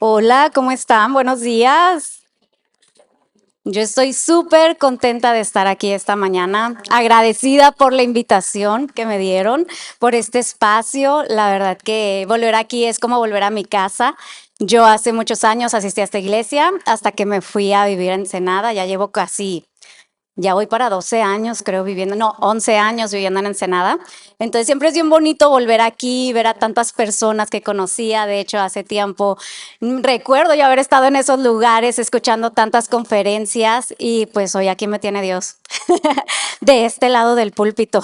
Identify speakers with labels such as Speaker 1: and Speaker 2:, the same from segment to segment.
Speaker 1: Hola, ¿cómo están? Buenos días. Yo estoy súper contenta de estar aquí esta mañana, agradecida por la invitación que me dieron, por este espacio. La verdad que volver aquí es como volver a mi casa. Yo hace muchos años asistí a esta iglesia hasta que me fui a vivir a Ensenada. Ya voy para 12 años, creo, viviendo, no, 11 años viviendo en Ensenada. Entonces siempre es bien bonito volver aquí, ver a tantas personas que conocía. De hecho, hace tiempo recuerdo yo haber estado en esos lugares escuchando tantas conferencias y pues hoy aquí me tiene Dios de este lado del púlpito.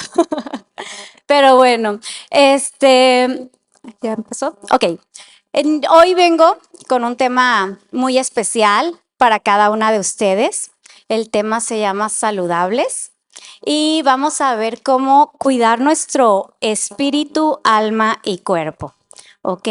Speaker 1: Pero bueno, ¿ya empezó? Ok. Hoy vengo con un tema muy especial para cada una de ustedes. El tema se llama saludables y vamos a ver cómo cuidar nuestro espíritu, alma y cuerpo. ¿Ok?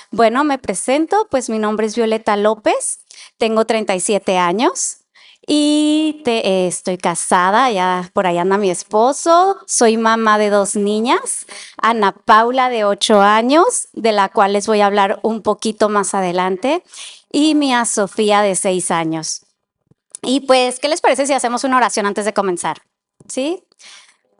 Speaker 1: Bueno, me presento, pues mi nombre es Violeta López, tengo 37 años y estoy casada, ya por ahí anda mi esposo, soy mamá de 2 niñas, Ana Paula de 8 años, de la cual les voy a hablar un poquito más adelante, y Mía Sofía de 6 años. Y pues, ¿qué les parece si hacemos una oración antes de comenzar? ¿Sí?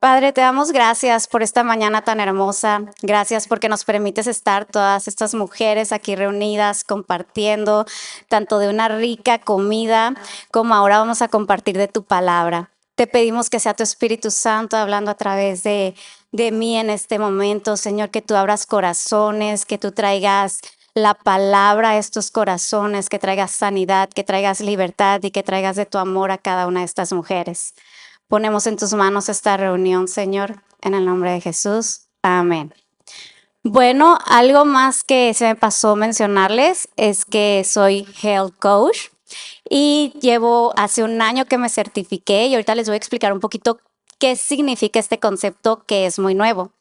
Speaker 1: Padre, te damos gracias por esta mañana tan hermosa. Gracias porque nos permites estar todas estas mujeres aquí reunidas compartiendo tanto de una rica comida como ahora vamos a compartir de tu palabra. Te pedimos que sea tu Espíritu Santo hablando a través de mí en este momento, Señor, que tú abras corazones, que tú traigas la palabra a estos corazones, que traigas sanidad, que traigas libertad y que traigas de tu amor a cada una de estas mujeres. Ponemos en tus manos esta reunión, Señor, en el nombre de Jesús. Amén. Bueno, algo más que se me pasó mencionarles es que soy health coach y llevo hace un año que me certifiqué y ahorita les voy a explicar un poquito qué significa este concepto que es muy nuevo.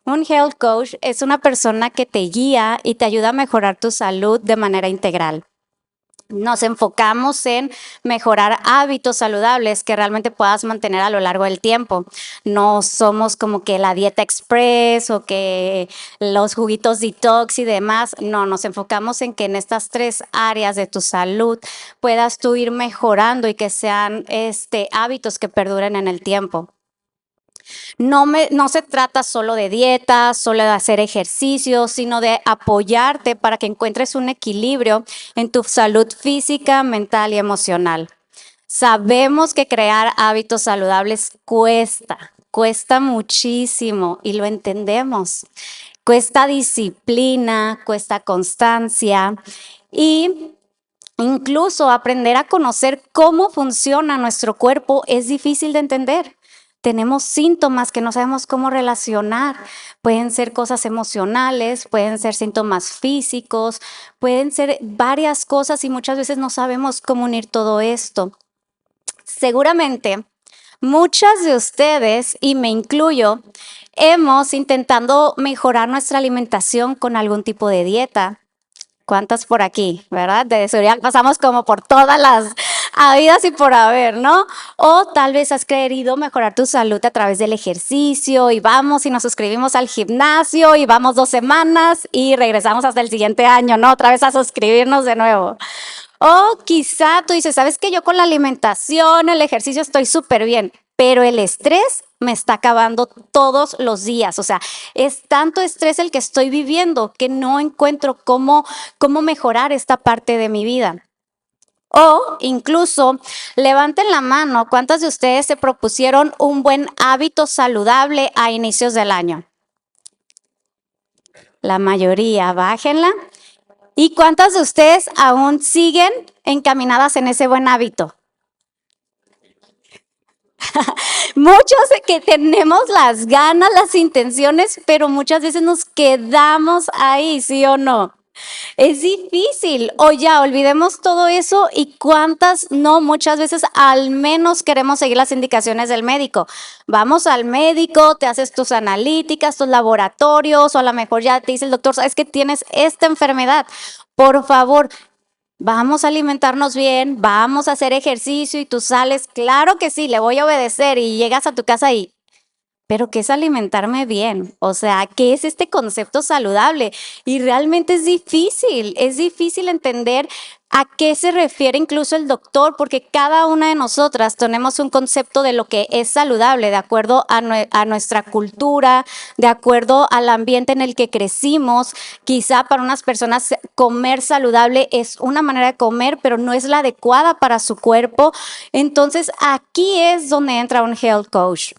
Speaker 1: Un health coach es una persona que te guía y te ayuda a mejorar tu salud de manera integral. Nos enfocamos en mejorar hábitos saludables que realmente puedas mantener a lo largo del tiempo. No somos como que la dieta express o que los juguitos detox y demás. No, nos enfocamos en que en estas 3 áreas de tu salud puedas tú ir mejorando y que sean hábitos que perduren en el tiempo. No se trata solo de dieta, solo de hacer ejercicio, sino de apoyarte para que encuentres un equilibrio en tu salud física, mental y emocional. Sabemos que crear hábitos saludables cuesta muchísimo y lo entendemos. Cuesta disciplina, cuesta constancia y incluso aprender a conocer cómo funciona nuestro cuerpo es difícil de entender. Tenemos síntomas que no sabemos cómo relacionar. Pueden ser cosas emocionales, pueden ser síntomas físicos, pueden ser varias cosas y muchas veces no sabemos cómo unir todo esto. Seguramente muchas de ustedes, y me incluyo, hemos intentado mejorar nuestra alimentación con algún tipo de dieta. ¿Cuántas por aquí, verdad? De seguridad pasamos como por todas las habidas y por haber, ¿no? O tal vez has querido mejorar tu salud a través del ejercicio y vamos y nos suscribimos al gimnasio y vamos 2 semanas y regresamos hasta el siguiente año, ¿no? Otra vez a suscribirnos de nuevo. O quizá tú dices, ¿sabes qué? Yo con la alimentación, el ejercicio estoy súper bien, pero el estrés me está acabando todos los días. O sea, es tanto estrés el que estoy viviendo que no encuentro cómo mejorar esta parte de mi vida. O incluso levanten la mano, ¿cuántas de ustedes se propusieron un buen hábito saludable a inicios del año? La mayoría, bájenla. ¿Y cuántas de ustedes aún siguen encaminadas en ese buen hábito? Muchos que tenemos las ganas, las intenciones, pero muchas veces nos quedamos ahí, ¿sí o no? Es difícil, o ya olvidemos todo eso y cuántas no, muchas veces al menos queremos seguir las indicaciones del médico. Vamos al médico, te haces tus analíticas, tus laboratorios, o a lo mejor ya te dice el doctor, sabes que tienes esta enfermedad. Por favor, vamos a alimentarnos bien, vamos a hacer ejercicio y tú sales, claro que sí, le voy a obedecer y llegas a tu casa y pero ¿qué es alimentarme bien? O sea, ¿qué es este concepto saludable? Y realmente es difícil entender a qué se refiere incluso el doctor, porque cada una de nosotras tenemos un concepto de lo que es saludable, de acuerdo a nuestra cultura, de acuerdo al ambiente en el que crecimos. Quizá para unas personas comer saludable es una manera de comer, pero no es la adecuada para su cuerpo. Entonces, aquí es donde entra un health coach.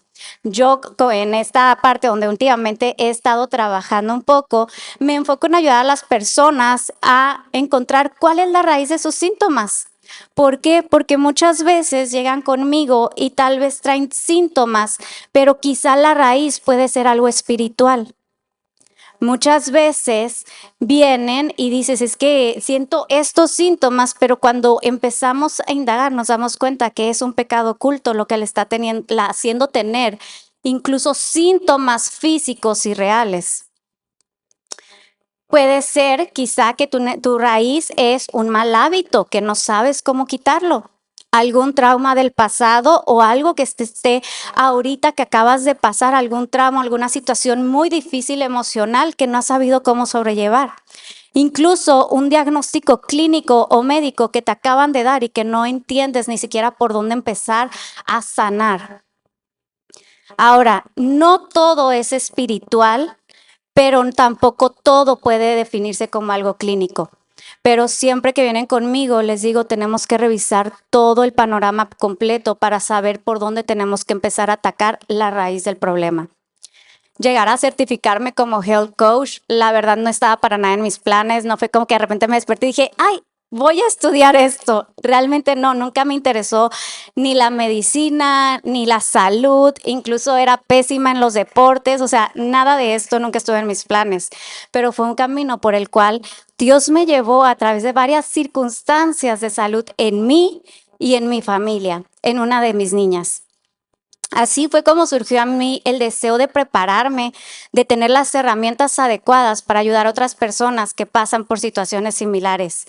Speaker 1: Yo en esta parte donde últimamente he estado trabajando un poco, me enfoco en ayudar a las personas a encontrar cuál es la raíz de sus síntomas. ¿Por qué? Porque muchas veces llegan conmigo y tal vez traen síntomas, pero quizá la raíz puede ser algo espiritual. Muchas veces vienen y dices, es que siento estos síntomas, pero cuando empezamos a indagar nos damos cuenta que es un pecado oculto lo que le está haciendo tener incluso síntomas físicos y reales. Puede ser quizá que tu raíz es un mal hábito, que no sabes cómo quitarlo. Algún trauma del pasado o algo que esté ahorita que acabas de pasar, algún trauma, alguna situación muy difícil emocional que no has sabido cómo sobrellevar. Incluso un diagnóstico clínico o médico que te acaban de dar y que no entiendes ni siquiera por dónde empezar a sanar. Ahora, no todo es espiritual, pero tampoco todo puede definirse como algo clínico. Pero siempre que vienen conmigo, les digo, tenemos que revisar todo el panorama completo para saber por dónde tenemos que empezar a atacar la raíz del problema. Llegar a certificarme como health coach, la verdad no estaba para nada en mis planes, no fue como que de repente me desperté y dije, ay, voy a estudiar esto. Realmente no, nunca me interesó ni la medicina, ni la salud, incluso era pésima en los deportes, o sea, nada de esto nunca estuvo en mis planes, pero fue un camino por el cual Dios me llevó a través de varias circunstancias de salud en mí y en mi familia, en una de mis niñas. Así fue como surgió a mí el deseo de prepararme, de tener las herramientas adecuadas para ayudar a otras personas que pasan por situaciones similares,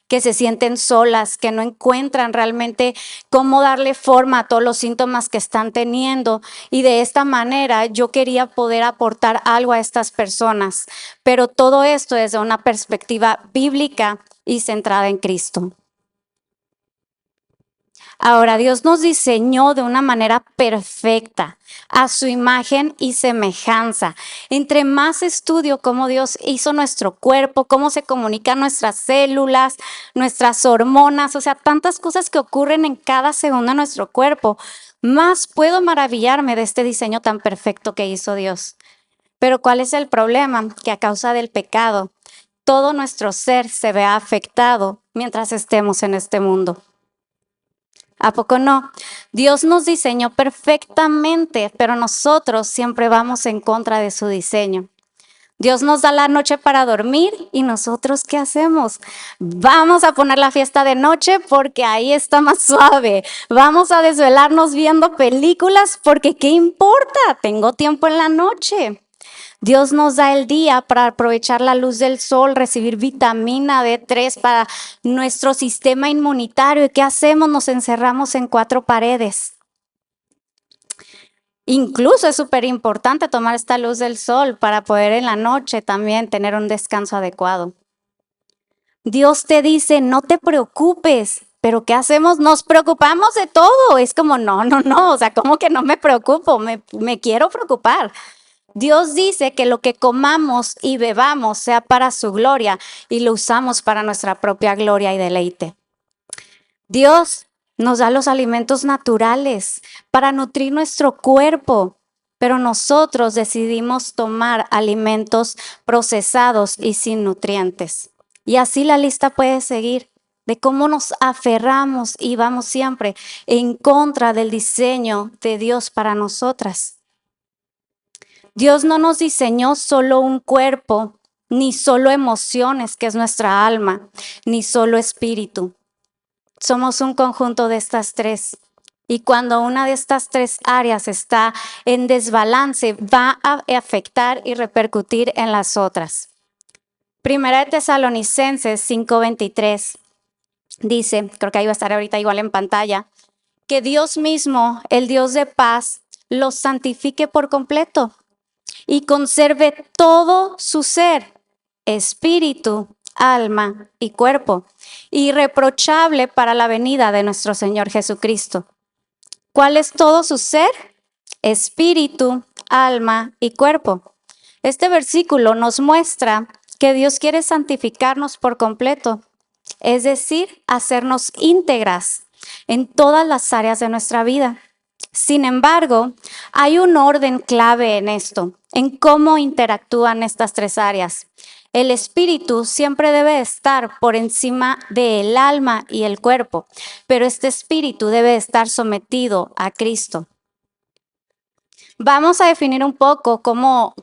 Speaker 1: que se sienten solas, que no encuentran realmente cómo darle forma a todos los síntomas que están teniendo. Y de esta manera yo quería poder aportar algo a estas personas, pero todo esto desde una perspectiva bíblica y centrada en Cristo. Ahora, Dios nos diseñó de una manera perfecta, a su imagen y semejanza. Entre más estudio cómo Dios hizo nuestro cuerpo, cómo se comunican nuestras células, nuestras hormonas, o sea, tantas cosas que ocurren en cada segundo de nuestro cuerpo, más puedo maravillarme de este diseño tan perfecto que hizo Dios. Pero ¿cuál es el problema? Que a causa del pecado, todo nuestro ser se ve afectado mientras estemos en este mundo. ¿A poco no? Dios nos diseñó perfectamente, pero nosotros siempre vamos en contra de su diseño. Dios nos da la noche para dormir y nosotros ¿qué hacemos? Vamos a poner la fiesta de noche porque ahí está más suave. Vamos a desvelarnos viendo películas porque ¿qué importa? Tengo tiempo en la noche. Dios nos da el día para aprovechar la luz del sol, recibir vitamina D3 para nuestro sistema inmunitario. ¿Y qué hacemos? Nos encerramos en 4 paredes. Incluso es súper importante tomar esta luz del sol para poder en la noche también tener un descanso adecuado. Dios te dice, no te preocupes, pero ¿qué hacemos? Nos preocupamos de todo. Es como, no, o sea, ¿cómo que no me preocupo? Me quiero preocupar. Dios dice que lo que comamos y bebamos sea para su gloria y lo usamos para nuestra propia gloria y deleite. Dios nos da los alimentos naturales para nutrir nuestro cuerpo, pero nosotros decidimos tomar alimentos procesados y sin nutrientes. Y así la lista puede seguir de cómo nos aferramos y vamos siempre en contra del diseño de Dios para nosotras. Dios no nos diseñó solo un cuerpo, ni solo emociones, que es nuestra alma, ni solo espíritu. Somos un conjunto de estas tres. Y cuando una de estas 3 áreas está en desbalance, va a afectar y repercutir en las otras. Primera de Tesalonicenses 5:23 dice, creo que ahí va a estar ahorita igual en pantalla, que Dios mismo, el Dios de paz, los santifique por completo y conserve todo su ser, espíritu, alma y cuerpo, irreprochable para la venida de nuestro Señor Jesucristo. ¿Cuál es todo su ser? Espíritu, alma y cuerpo. Este versículo nos muestra que Dios quiere santificarnos por completo, es decir, hacernos íntegras en todas las áreas de nuestra vida. Sin embargo, hay un orden clave en esto, en cómo interactúan estas tres áreas. El espíritu siempre debe estar por encima del alma y el cuerpo, pero este espíritu debe estar sometido a Cristo. Vamos a definir un poco cómo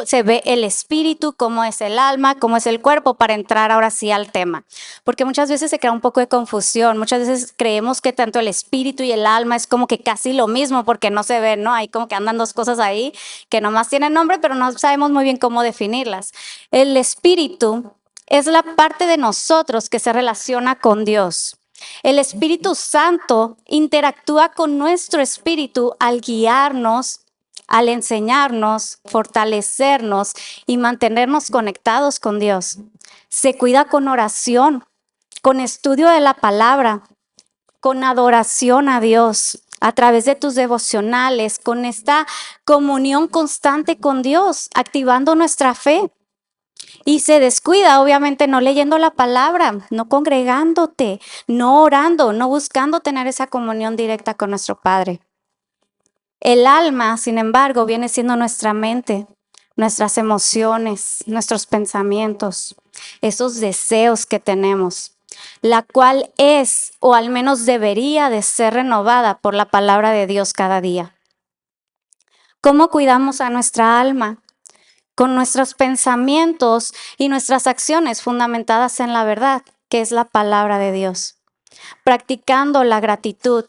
Speaker 1: se ve el espíritu, cómo es el alma, cómo es el cuerpo, para entrar ahora sí al tema. Porque muchas veces se crea un poco de confusión, muchas veces creemos que tanto el espíritu y el alma es como que casi lo mismo porque no se ven, ¿no? Hay como que andan dos cosas ahí que nomás tienen nombre, pero no sabemos muy bien cómo definirlas. El espíritu es la parte de nosotros que se relaciona con Dios. El Espíritu Santo interactúa con nuestro espíritu al guiarnos, al enseñarnos, fortalecernos y mantenernos conectados con Dios. Se cuida con oración, con estudio de la palabra, con adoración a Dios, a través de tus devocionales, con esta comunión constante con Dios, activando nuestra fe. Y se descuida, obviamente, no leyendo la palabra, no congregándote, no orando, no buscando tener esa comunión directa con nuestro Padre. El alma, sin embargo, viene siendo nuestra mente, nuestras emociones, nuestros pensamientos, esos deseos que tenemos, la cual es, o al menos debería de ser renovada por la palabra de Dios cada día. ¿Cómo cuidamos a nuestra alma? Con nuestros pensamientos y nuestras acciones fundamentadas en la verdad, que es la palabra de Dios. Practicando la gratitud,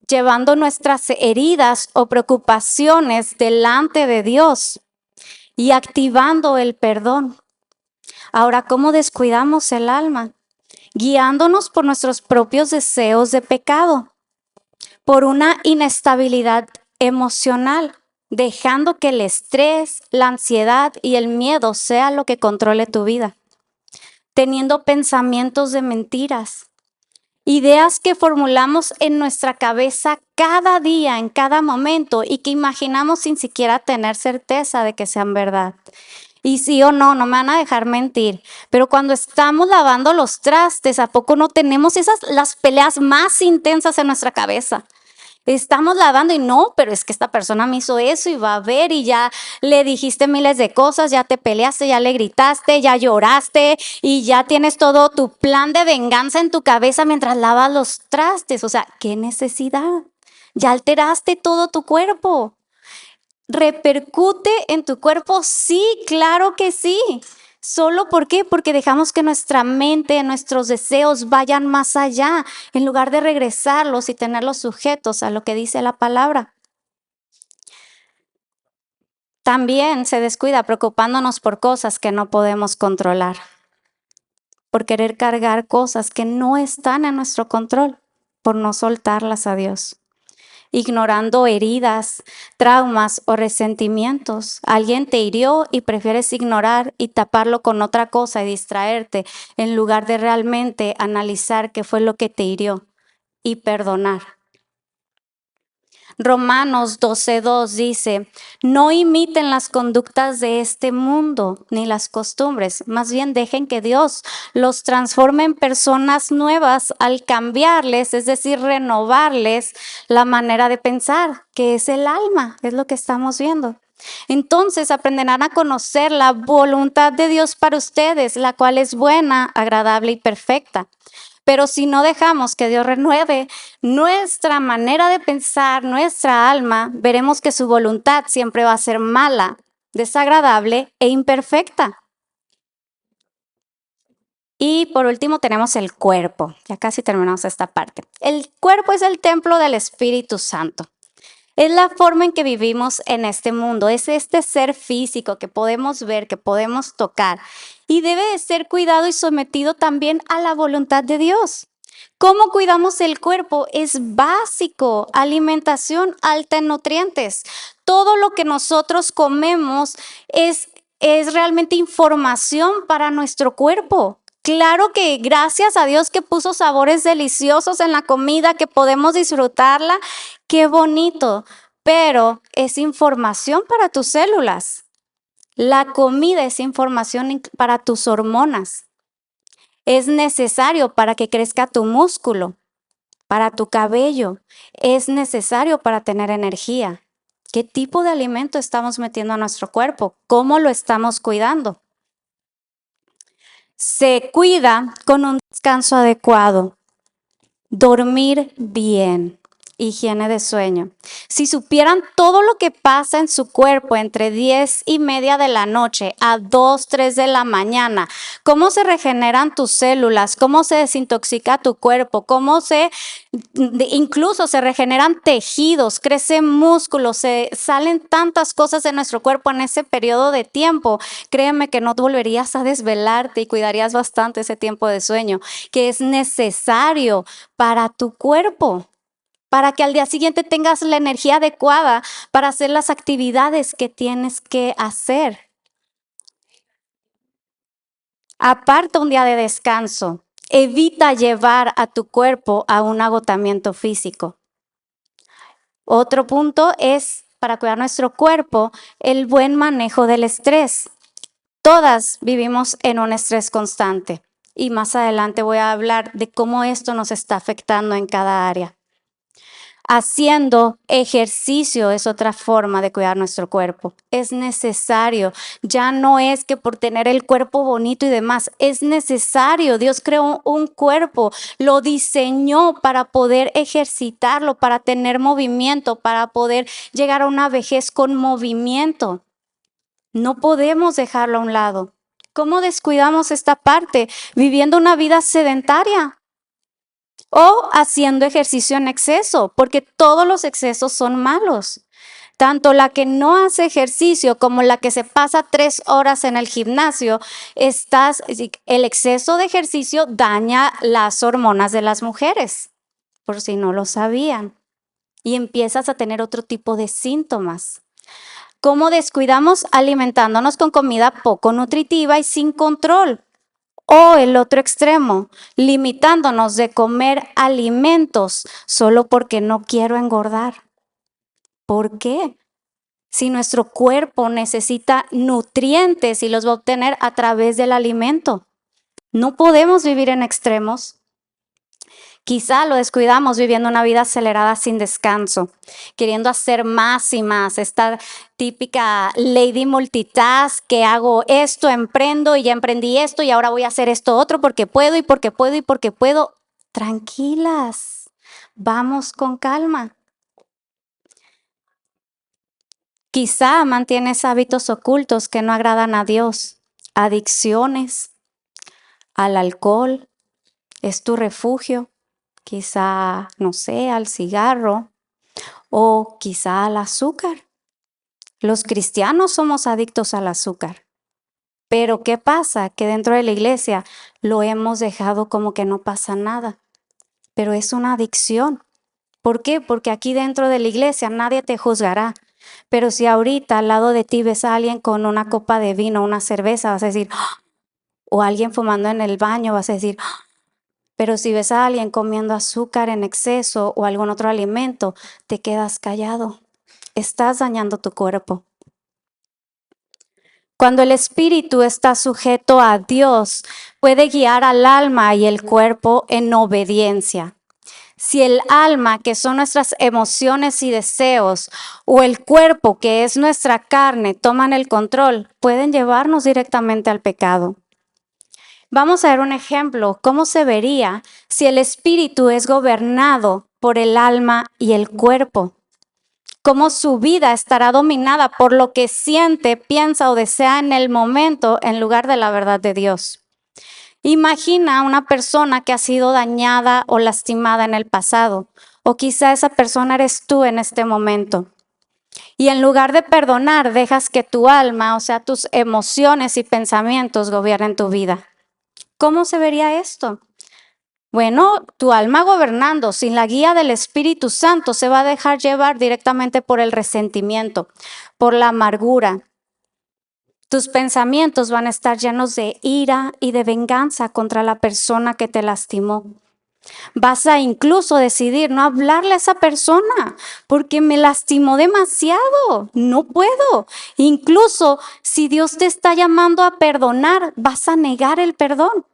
Speaker 1: llevando nuestras heridas o preocupaciones delante de Dios y activando el perdón. Ahora, ¿cómo descuidamos el alma? Guiándonos por nuestros propios deseos de pecado, por una inestabilidad emocional, dejando que el estrés, la ansiedad y el miedo sea lo que controle tu vida, teniendo pensamientos de mentiras, ideas que formulamos en nuestra cabeza cada día, en cada momento, y que imaginamos sin siquiera tener certeza de que sean verdad. Y sí o no, no me van a dejar mentir, pero cuando estamos lavando los trastes, ¿a poco no tenemos las peleas más intensas en nuestra cabeza? Estamos lavando y no, pero es que esta persona me hizo eso y va a ver, y ya le dijiste miles de cosas, ya te peleaste, ya le gritaste, ya lloraste y ya tienes todo tu plan de venganza en tu cabeza mientras lavas los trastes. O sea, ¿qué necesidad? Ya alteraste todo tu cuerpo. ¿Repercute en tu cuerpo? Sí, claro que sí. ¿Solo por qué? Porque dejamos que nuestra mente, nuestros deseos vayan más allá, en lugar de regresarlos y tenerlos sujetos a lo que dice la palabra. También se descuida preocupándonos por cosas que no podemos controlar, por querer cargar cosas que no están en nuestro control, por no soltarlas a Dios. Ignorando heridas, traumas o resentimientos. Alguien te hirió y prefieres ignorar y taparlo con otra cosa y distraerte en lugar de realmente analizar qué fue lo que te hirió y perdonar. Romanos 12:2 dice, no imiten las conductas de este mundo ni las costumbres, más bien dejen que Dios los transforme en personas nuevas al cambiarles, es decir, renovarles la manera de pensar, que es el alma, es lo que estamos viendo. Entonces aprenderán a conocer la voluntad de Dios para ustedes, la cual es buena, agradable y perfecta. Pero si no dejamos que Dios renueve nuestra manera de pensar, nuestra alma, veremos que su voluntad siempre va a ser mala, desagradable e imperfecta. Y por último tenemos el cuerpo. Ya casi terminamos esta parte. El cuerpo es el templo del Espíritu Santo. Es la forma en que vivimos en este mundo, es este ser físico que podemos ver, que podemos tocar, y debe de ser cuidado y sometido también a la voluntad de Dios. ¿Cómo cuidamos el cuerpo? Es básico, alimentación alta en nutrientes. Todo lo que nosotros comemos es realmente información para nuestro cuerpo. Claro que gracias a Dios que puso sabores deliciosos en la comida, que podemos disfrutarla, qué bonito, pero es información para tus células. La comida es información para tus hormonas. Es necesario para que crezca tu músculo, para tu cabello. Es necesario para tener energía. ¿Qué tipo de alimento estamos metiendo a nuestro cuerpo? ¿Cómo lo estamos cuidando? Se cuida con un descanso adecuado, dormir bien, higiene de sueño. Si supieran todo lo que pasa en su cuerpo entre 10:30 de la noche a 2, 3 de la mañana, cómo se regeneran tus células, cómo se desintoxica tu cuerpo, incluso se regeneran tejidos, crecen músculos, se salen tantas cosas de nuestro cuerpo en ese periodo de tiempo. Créeme que no volverías a desvelarte y cuidarías bastante ese tiempo de sueño, que es necesario para tu cuerpo, para que al día siguiente tengas la energía adecuada para hacer las actividades que tienes que hacer. Aparta un día de descanso. Evita llevar a tu cuerpo a un agotamiento físico. Otro punto es, para cuidar nuestro cuerpo, el buen manejo del estrés. Todas vivimos en un estrés constante y más adelante voy a hablar de cómo esto nos está afectando en cada área. Haciendo ejercicio es otra forma de cuidar nuestro cuerpo. Es necesario. Ya no es que por tener el cuerpo bonito y demás, es necesario. Dios creó un cuerpo, lo diseñó para poder ejercitarlo, para tener movimiento, para poder llegar a una vejez con movimiento. No podemos dejarlo a un lado. ¿Cómo descuidamos esta parte? Viviendo una vida sedentaria o haciendo ejercicio en exceso, porque todos los excesos son malos. Tanto la que no hace ejercicio como la que se pasa 3 horas en el gimnasio, el exceso de ejercicio daña las hormonas de las mujeres, por si no lo sabían, y empiezas a tener otro tipo de síntomas. ¿Cómo descuidamos? Alimentándonos con comida poco nutritiva y sin control. O el otro extremo, limitándonos de comer alimentos solo porque no quiero engordar. ¿Por qué? Si nuestro cuerpo necesita nutrientes y los va a obtener a través del alimento. No podemos vivir en extremos. Quizá lo descuidamos viviendo una vida acelerada sin descanso, queriendo hacer más y más. Esta típica lady multitask que hago esto, emprendo y ya emprendí esto y ahora voy a hacer esto otro porque puedo y porque puedo y porque puedo. Tranquilas, vamos con calma. Quizá mantienes hábitos ocultos que no agradan a Dios, adicciones al alcohol, es tu refugio. Quizá, no sé, al cigarro o quizá al azúcar. Los cristianos somos adictos al azúcar. Pero ¿qué pasa? Que dentro de la iglesia lo hemos dejado como que no pasa nada. Pero es una adicción. ¿Por qué? Porque aquí dentro de la iglesia nadie te juzgará. Pero si ahorita al lado de ti ves a alguien con una copa de vino, una cerveza, vas a decir, ¡ah! O alguien fumando en el baño, vas a decir, ¡ah! Pero si ves a alguien comiendo azúcar en exceso o algún otro alimento, te quedas callado. Estás dañando tu cuerpo. Cuando el espíritu está sujeto a Dios, puede guiar al alma y el cuerpo en obediencia. Si el alma, que son nuestras emociones y deseos, o el cuerpo, que es nuestra carne, toman el control, pueden llevarnos directamente al pecado. Vamos a ver un ejemplo, cómo se vería si el espíritu es gobernado por el alma y el cuerpo. Cómo su vida estará dominada por lo que siente, piensa o desea en el momento en lugar de la verdad de Dios. Imagina a una persona que ha sido dañada o lastimada en el pasado, o quizá esa persona eres tú en este momento. Y en lugar de perdonar, dejas que tu alma, o sea, tus emociones y pensamientos gobiernen tu vida. ¿Cómo se vería esto? Bueno, tu alma gobernando sin la guía del Espíritu Santo se va a dejar llevar directamente por el resentimiento, por la amargura. Tus pensamientos van a estar llenos de ira y de venganza contra la persona que te lastimó. Vas a incluso decidir no hablarle a esa persona porque me lastimó demasiado, no puedo. Incluso si Dios te está llamando a perdonar, vas a negar el perdón.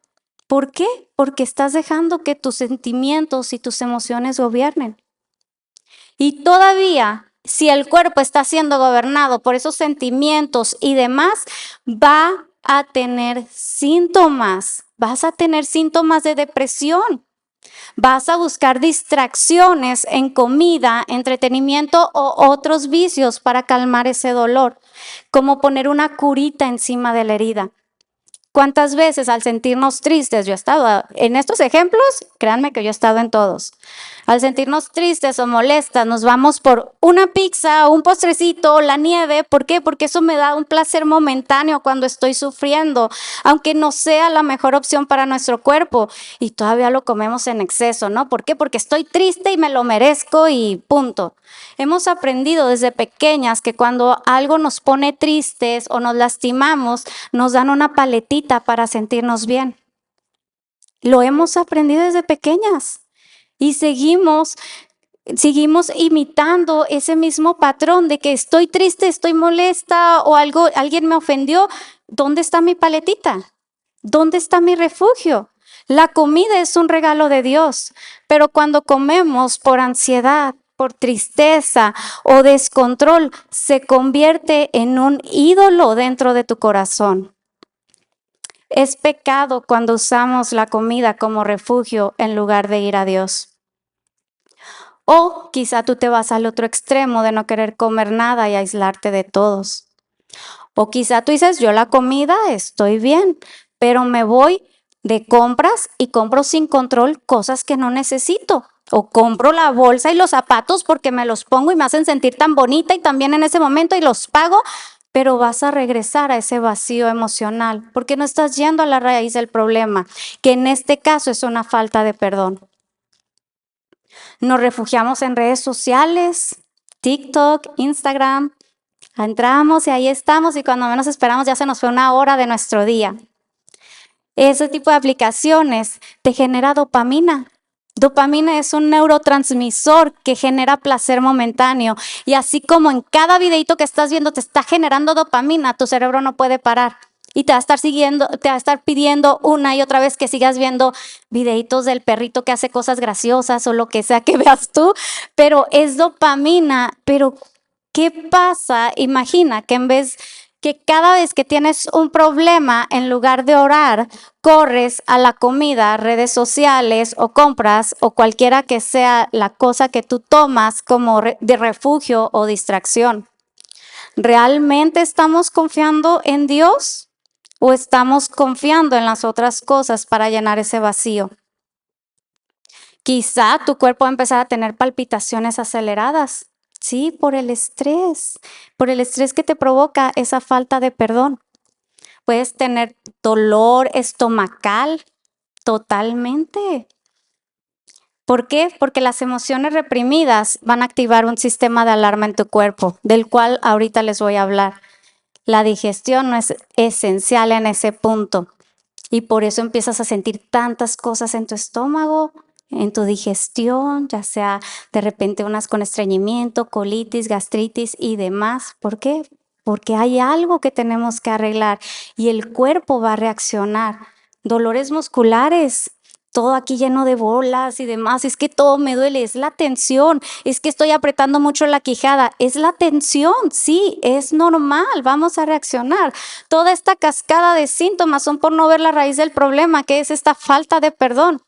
Speaker 1: ¿Por qué? Porque estás dejando que tus sentimientos y tus emociones gobiernen. Y todavía, si el cuerpo está siendo gobernado por esos sentimientos y demás, va a tener síntomas. Vas a tener síntomas de depresión. Vas a buscar distracciones en comida, entretenimiento o otros vicios para calmar ese dolor, como poner una curita encima de la herida. ¿Cuántas veces al sentirnos tristes, yo he estado en estos ejemplos, créanme que yo he estado en todos, al sentirnos tristes o molestas, nos vamos por una pizza, un postrecito, la nieve? ¿Por qué? Porque eso me da un placer momentáneo cuando estoy sufriendo, aunque no sea la mejor opción para nuestro cuerpo. Y todavía lo comemos en exceso, ¿no? ¿Por qué? Porque estoy triste y me lo merezco y punto. Hemos aprendido desde pequeñas que cuando algo nos pone tristes o nos lastimamos, nos dan una paletita para sentirnos bien. Lo hemos aprendido desde pequeñas. Y seguimos imitando ese mismo patrón de que estoy triste, estoy molesta o alguien me ofendió. ¿Dónde está mi paletita? ¿Dónde está mi refugio? La comida es un regalo de Dios, pero cuando comemos por ansiedad, por tristeza o descontrol, se convierte en un ídolo dentro de tu corazón. Es pecado cuando usamos la comida como refugio en lugar de ir a Dios. O quizá tú te vas al otro extremo de no querer comer nada y aislarte de todos. O quizá tú dices, yo la comida estoy bien, pero me voy de compras y compro sin control cosas que no necesito. O compro la bolsa y los zapatos porque me los pongo y me hacen sentir tan bonita y también en ese momento y los pago, pero vas a regresar a ese vacío emocional porque no estás yendo a la raíz del problema, que en este caso es una falta de perdón. Nos refugiamos en redes sociales, TikTok, Instagram. Entramos y ahí estamos y cuando menos esperamos ya se nos fue una hora de nuestro día. Ese tipo de aplicaciones te genera dopamina. Dopamina es un neurotransmisor que genera placer momentáneo y así como en cada videito que estás viendo te está generando dopamina, tu cerebro no puede parar. Y te va a estar pidiendo una y otra vez que sigas viendo videitos del perrito que hace cosas graciosas o lo que sea que veas tú, pero es dopamina. Pero ¿qué pasa? Imagina que en vez que cada vez que tienes un problema, en lugar de orar, corres a la comida, redes sociales o compras o cualquiera que sea la cosa que tú tomas como de refugio o distracción. ¿Realmente estamos confiando en Dios o estamos confiando en las otras cosas para llenar ese vacío? Quizá tu cuerpo va a empezar a tener palpitaciones aceleradas. Sí, por el estrés que te provoca esa falta de perdón. Puedes tener dolor estomacal totalmente. ¿Por qué? Porque las emociones reprimidas van a activar un sistema de alarma en tu cuerpo, del cual ahorita les voy a hablar. La digestión no es esencial en ese punto y por eso empiezas a sentir tantas cosas en tu estómago, en tu digestión, ya sea de repente unas con estreñimiento, colitis, gastritis y demás. ¿Por qué? Porque hay algo que tenemos que arreglar y el cuerpo va a reaccionar. Dolores musculares, todo aquí lleno de bolas y demás, es que todo me duele, es la tensión, es que estoy apretando mucho la quijada, es la tensión, sí, es normal, vamos a reaccionar. Toda esta cascada de síntomas son por no ver la raíz del problema, que es esta falta de perdón.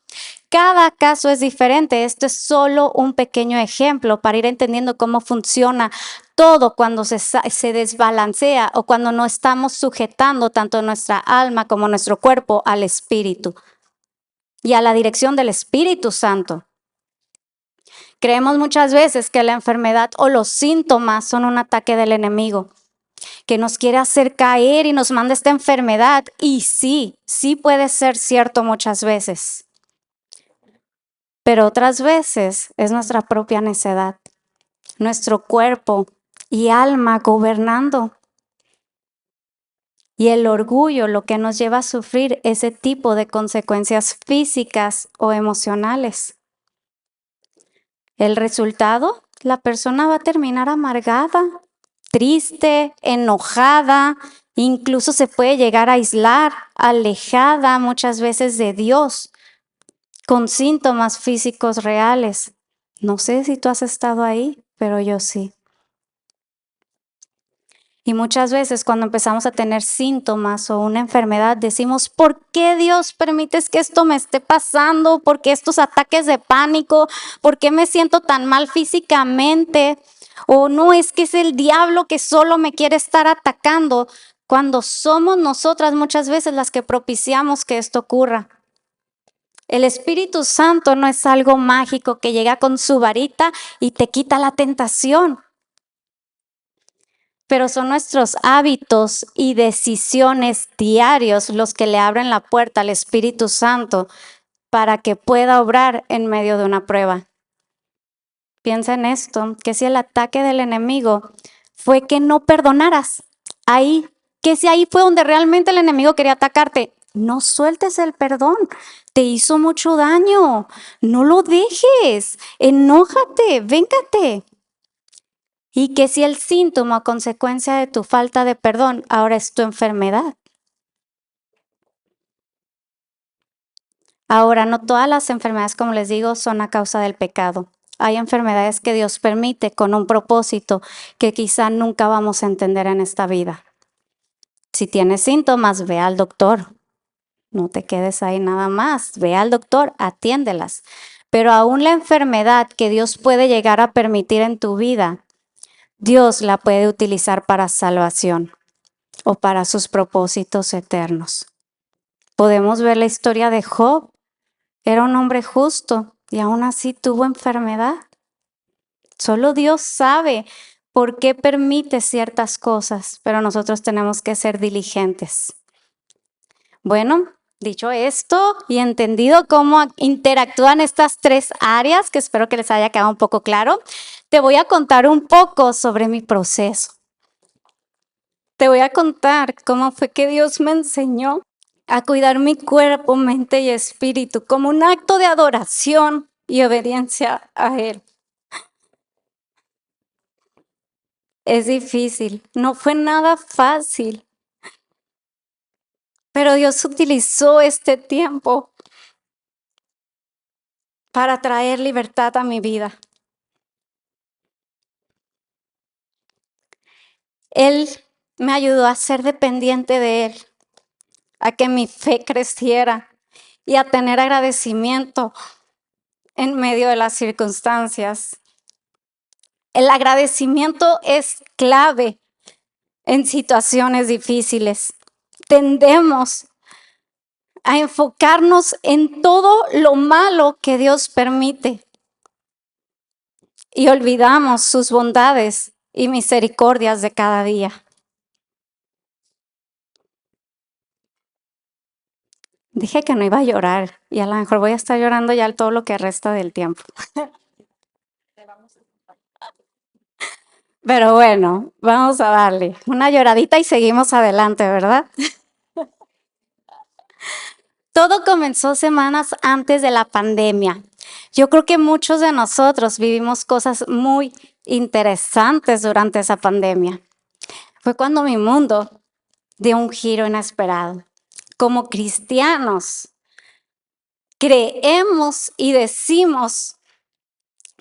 Speaker 1: Cada caso es diferente, esto es solo un pequeño ejemplo para ir entendiendo cómo funciona todo cuando se desbalancea o cuando no estamos sujetando tanto nuestra alma como nuestro cuerpo al Espíritu y a la dirección del Espíritu Santo. Creemos muchas veces que la enfermedad o los síntomas son un ataque del enemigo, que nos quiere hacer caer y nos manda esta enfermedad. Y sí puede ser cierto muchas veces. pero otras veces es nuestra propia necedad, nuestro cuerpo y alma gobernando. Y el orgullo lo que nos lleva a sufrir ese tipo de consecuencias físicas o emocionales. El resultado, la persona va a terminar amargada, triste, enojada, incluso se puede llegar a aislar, alejada muchas veces de Dios, con síntomas físicos reales. No sé si tú has estado ahí, pero yo sí. Y muchas veces cuando empezamos a tener síntomas o una enfermedad, decimos, ¿por qué Dios permites que esto me esté pasando? ¿Por qué estos ataques de pánico? ¿Por qué me siento tan mal físicamente? O no, es que es el diablo que solo me quiere estar atacando, cuando somos nosotras muchas veces las que propiciamos que esto ocurra. El Espíritu Santo no es algo mágico que llega con su varita y te quita la tentación. Pero son nuestros hábitos y decisiones diarios los que le abren la puerta al Espíritu Santo para que pueda obrar en medio de una prueba. Piensa en esto, que si el ataque del enemigo fue que no perdonaras, que si ahí fue donde realmente el enemigo quería atacarte, no sueltes el perdón, te hizo mucho daño, no lo dejes, enójate, véngate. Y que si el síntoma o consecuencia de tu falta de perdón ahora es tu enfermedad. Ahora, no todas las enfermedades, como les digo, son a causa del pecado. Hay enfermedades que Dios permite con un propósito que quizá nunca vamos a entender en esta vida. Si tienes síntomas, ve al doctor. No te quedes ahí nada más. Ve al doctor, atiéndelas. Pero aún la enfermedad que Dios puede llegar a permitir en tu vida, Dios la puede utilizar para salvación o para sus propósitos eternos. Podemos ver la historia de Job. Era un hombre justo y aún así tuvo enfermedad. Solo Dios sabe por qué permite ciertas cosas, pero nosotros tenemos que ser diligentes. Bueno, dicho esto y entendido cómo interactúan estas tres áreas, que espero que les haya quedado un poco claro, te voy a contar un poco sobre mi proceso. Te voy a contar cómo fue que Dios me enseñó a cuidar mi cuerpo, mente y espíritu como un acto de adoración y obediencia a Él. Es difícil, no fue nada fácil, pero Dios utilizó este tiempo para traer libertad a mi vida. Él me ayudó a ser dependiente de Él, a que mi fe creciera y a tener agradecimiento en medio de las circunstancias. El agradecimiento es clave en situaciones difíciles. Tendemos a enfocarnos en todo lo malo que Dios permite y olvidamos sus bondades y misericordias de cada día. Dije que no iba a llorar y a lo mejor voy a estar llorando ya todo lo que resta del tiempo. Pero bueno, vamos a darle una lloradita y seguimos adelante, ¿verdad? Todo comenzó semanas antes de la pandemia. Yo creo que muchos de nosotros vivimos cosas muy interesantes durante esa pandemia. Fue cuando mi mundo dio un giro inesperado. Como cristianos, creemos y decimos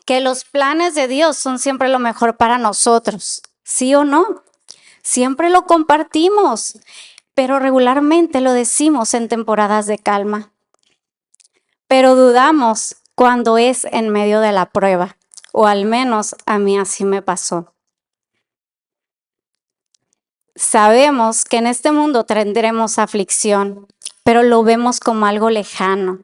Speaker 1: que los planes de Dios son siempre lo mejor para nosotros, ¿sí o no? Siempre lo compartimos, pero regularmente lo decimos en temporadas de calma. Pero dudamos cuando es en medio de la prueba, o al menos a mí así me pasó. Sabemos que en este mundo tendremos aflicción, pero lo vemos como algo lejano.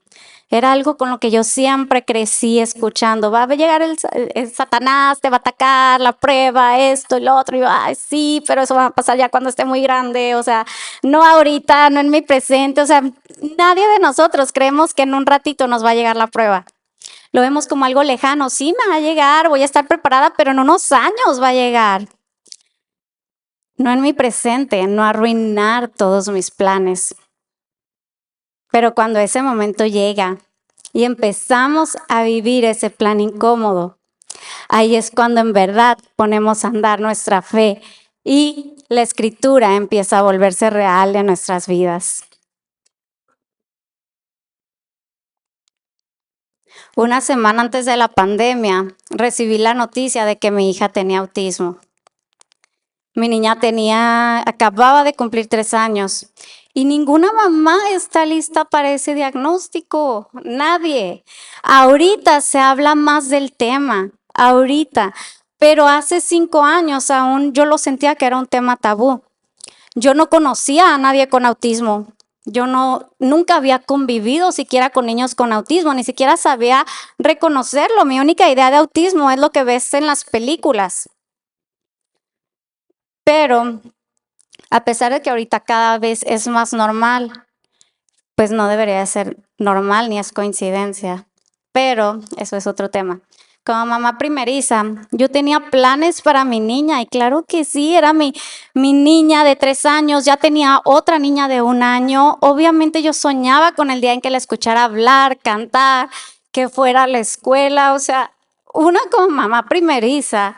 Speaker 1: Era algo con lo que yo siempre crecí escuchando. Va a llegar el Satanás, te va a atacar, la prueba, esto y lo otro. Y yo, ay, sí, pero eso va a pasar ya cuando esté muy grande. O sea, no ahorita, no en mi presente. O sea, nadie de nosotros creemos que en un ratito nos va a llegar la prueba. Lo vemos como algo lejano. Sí, me va a llegar, voy a estar preparada, pero en unos años va a llegar. No en mi presente, no arruinar todos mis planes. Pero cuando ese momento llega y empezamos a vivir ese plan incómodo, ahí es cuando en verdad ponemos a andar nuestra fe y la escritura empieza a volverse real en nuestras vidas. Una semana antes de la pandemia, recibí la noticia de que mi hija tenía autismo. Mi niña acababa de cumplir 3 años y ninguna mamá está lista para ese diagnóstico, nadie. Ahorita se habla más del tema, ahorita, pero hace 5 años aún yo lo sentía que era un tema tabú. Yo no conocía a nadie con autismo. Nunca había convivido siquiera con niños con autismo, ni siquiera sabía reconocerlo. Mi única idea de autismo es lo que ves en las películas. Pero a pesar de que ahorita cada vez es más normal, pues no debería ser normal ni es coincidencia. Pero eso es otro tema. Como mamá primeriza, yo tenía planes para mi niña y claro que sí, era mi niña de 3 años, ya tenía otra niña de 1 año. Obviamente yo soñaba con el día en que la escuchara hablar, cantar, que fuera a la escuela. O sea, una como mamá primeriza,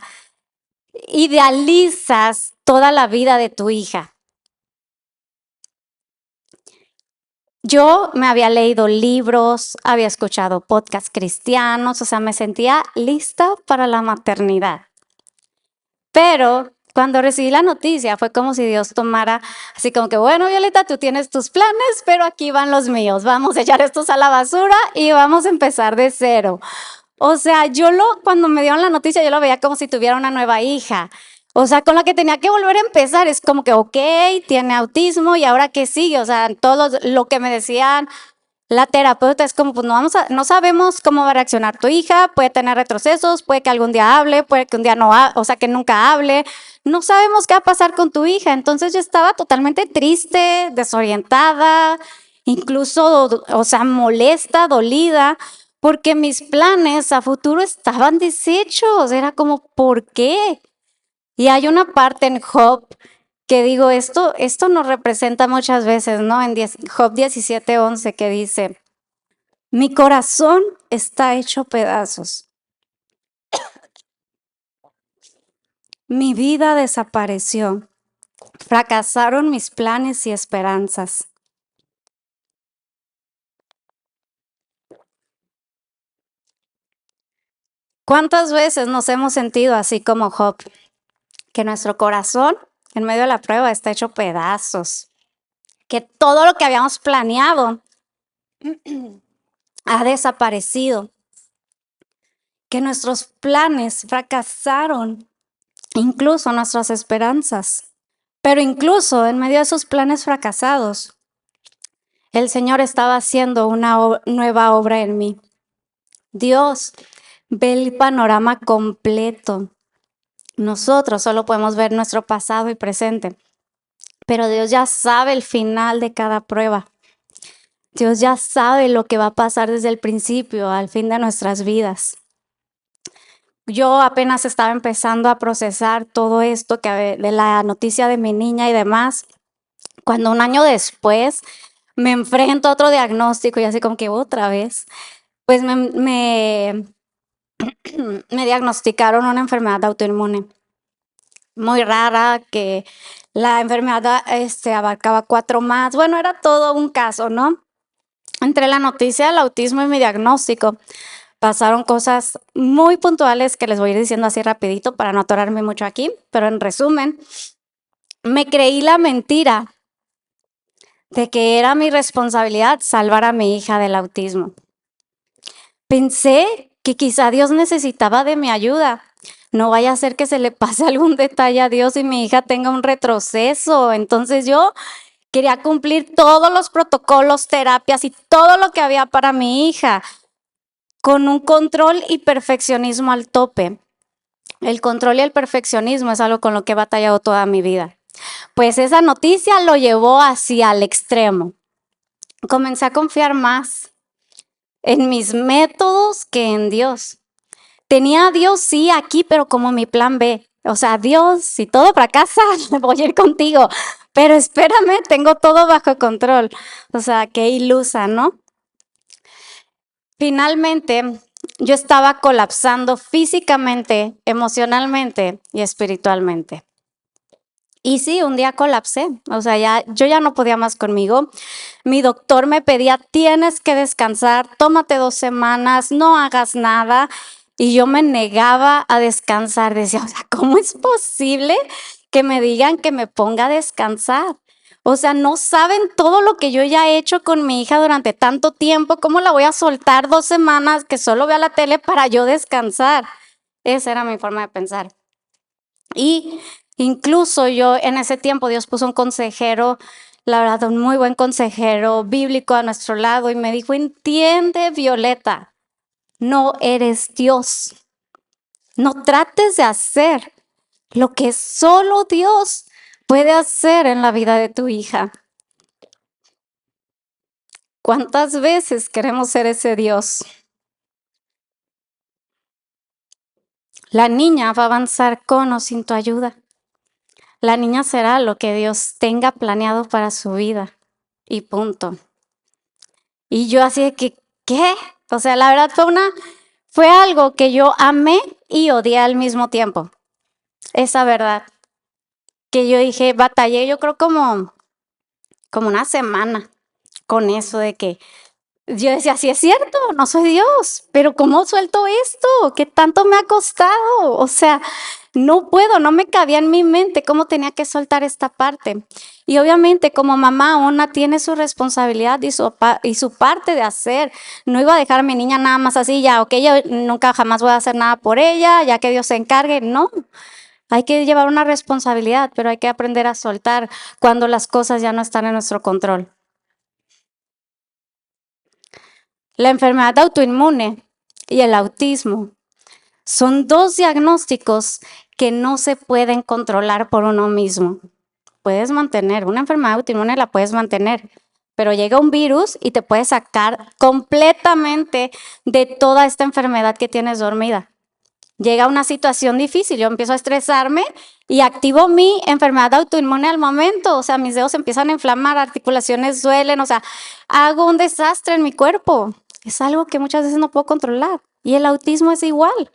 Speaker 1: idealizas toda la vida de tu hija. Yo me había leído libros, había escuchado podcasts cristianos, o sea, me sentía lista para la maternidad. Pero cuando recibí la noticia fue como si Dios tomara así como que, bueno, Violeta, tú tienes tus planes, pero aquí van los míos. Vamos a echar estos a la basura y vamos a empezar de cero. O sea, cuando me dieron la noticia, yo lo veía como si tuviera una nueva hija. O sea, con la que tenía que volver a empezar. Es como que, ok, tiene autismo y ahora qué sigue. O sea, todo lo que me decían la terapeuta es como, pues no sabemos cómo va a reaccionar tu hija, puede tener retrocesos, puede que algún día hable, puede que un día no, o sea, que nunca hable. No sabemos qué va a pasar con tu hija. Entonces yo estaba totalmente triste, desorientada, incluso, o sea, molesta, dolida, porque mis planes a futuro estaban deshechos. Era como, ¿por qué? Y hay una parte en Job que digo, esto nos representa muchas veces, ¿no? En Job 17:11 que dice, mi corazón está hecho pedazos. Mi vida desapareció. Fracasaron mis planes y esperanzas. ¿Cuántas veces nos hemos sentido así como Job? Que nuestro corazón en medio de la prueba está hecho pedazos. Que todo lo que habíamos planeado ha desaparecido. Que nuestros planes fracasaron, incluso nuestras esperanzas. Pero incluso en medio de esos planes fracasados, el Señor estaba haciendo una nueva obra en mí. Dios ve el panorama completo. Nosotros solo podemos ver nuestro pasado y presente, pero Dios ya sabe el final de cada prueba. Dios ya sabe lo que va a pasar desde el principio al fin de nuestras vidas. Yo apenas estaba empezando a procesar todo esto de la noticia de mi niña y demás, cuando 1 año después me enfrento a otro diagnóstico y así como que otra vez, pues me diagnosticaron una enfermedad autoinmune muy rara, que la enfermedad abarcaba 4 más. Bueno, era todo un caso, ¿no? Entre la noticia del autismo y mi diagnóstico pasaron cosas muy puntuales que les voy a ir diciendo así rapidito para no atorarme mucho aquí, pero en resumen, me creí la mentira de que era mi responsabilidad salvar a mi hija del autismo. Pensé que quizá Dios necesitaba de mi ayuda. No vaya a ser que se le pase algún detalle a Dios y mi hija tenga un retroceso. Entonces yo quería cumplir todos los protocolos, terapias y todo lo que había para mi hija, con un control y perfeccionismo al tope. El control y el perfeccionismo es algo con lo que he batallado toda mi vida. Pues esa noticia lo llevó hacia el extremo. Comencé a confiar más en mis métodos que en Dios. Tenía a Dios sí aquí, pero como mi plan B. O sea, Dios, si todo fracasa, voy a ir contigo. Pero espérame, tengo todo bajo control. O sea, qué ilusa, ¿no? Finalmente, yo estaba colapsando físicamente, emocionalmente y espiritualmente. Y sí, un día colapsé, o sea, yo ya no podía más conmigo. Mi doctor me pedía, tienes que descansar, tómate 2 semanas, no hagas nada. Y yo me negaba a descansar. Decía, o sea, ¿cómo es posible que me digan que me ponga a descansar? O sea, no saben todo lo que yo ya he hecho con mi hija durante tanto tiempo. ¿Cómo la voy a soltar 2 semanas que solo vea la tele para yo descansar? Esa era mi forma de pensar. Y incluso yo en ese tiempo Dios puso un consejero, la verdad, un muy buen consejero bíblico a nuestro lado y me dijo, entiende, Violeta, no eres Dios. No trates de hacer lo que solo Dios puede hacer en la vida de tu hija. ¿Cuántas veces queremos ser ese Dios? La niña va a avanzar con o sin tu ayuda. La niña será lo que Dios tenga planeado para su vida. Y punto. Y yo así de que, ¿qué? O sea, la verdad fue algo que yo amé y odié al mismo tiempo. Esa verdad. Que yo dije, batallé yo creo como 1 semana con eso de que yo decía, sí es cierto, no soy Dios, pero ¿cómo suelto esto? ¿Qué tanto me ha costado? O sea, no puedo, no me cabía en mi mente cómo tenía que soltar esta parte. Y obviamente como mamá una tiene su responsabilidad y su parte de hacer. No iba a dejar a mi niña nada más así, ya, ok, yo nunca jamás voy a hacer nada por ella, ya que Dios se encargue. No, hay que llevar una responsabilidad, pero hay que aprender a soltar cuando las cosas ya no están en nuestro control. La enfermedad autoinmune y el autismo son 2 diagnósticos que no se pueden controlar por uno mismo. Puedes mantener, una enfermedad autoinmune la puedes mantener, pero llega un virus y te puede sacar completamente de toda esta enfermedad que tienes dormida. Llega una situación difícil, yo empiezo a estresarme y activo mi enfermedad autoinmune al momento, o sea, mis dedos empiezan a inflamar, articulaciones duelen, o sea, hago un desastre en mi cuerpo. Es algo que muchas veces no puedo controlar. Y el autismo es igual.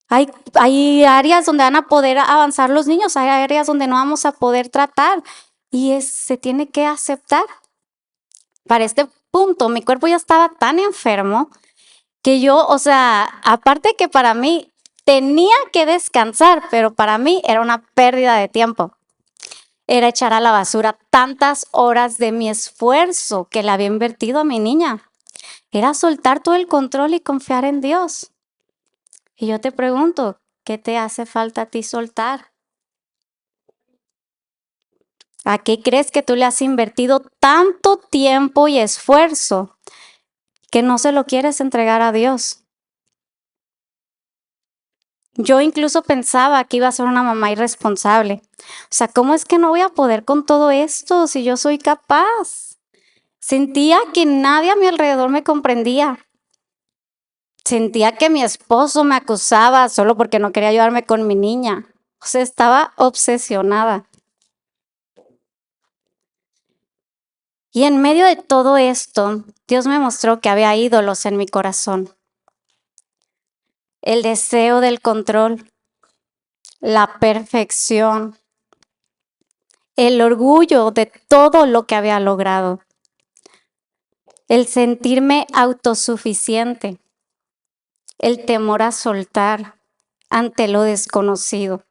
Speaker 1: Hay áreas donde van a poder avanzar los niños, hay áreas donde no vamos a poder tratar y se tiene que aceptar. Para este punto, mi cuerpo ya estaba tan enfermo que yo, o sea, aparte que para mí tenía que descansar, pero para mí era una pérdida de tiempo. Era echar a la basura tantas horas de mi esfuerzo que le había invertido a mi niña. Era soltar todo el control y confiar en Dios. Y yo te pregunto, ¿qué te hace falta a ti soltar? ¿A qué crees que tú le has invertido tanto tiempo y esfuerzo que no se lo quieres entregar a Dios? Yo incluso pensaba que iba a ser una mamá irresponsable. O sea, ¿cómo es que no voy a poder con todo esto si yo soy capaz? Sentía que nadie a mi alrededor me comprendía. Sentía que mi esposo me acusaba solo porque no quería ayudarme con mi niña. O sea, estaba obsesionada. Y en medio de todo esto, Dios me mostró que había ídolos en mi corazón. El deseo del control, la perfección, el orgullo de todo lo que había logrado, el sentirme autosuficiente, el temor a soltar ante lo desconocido.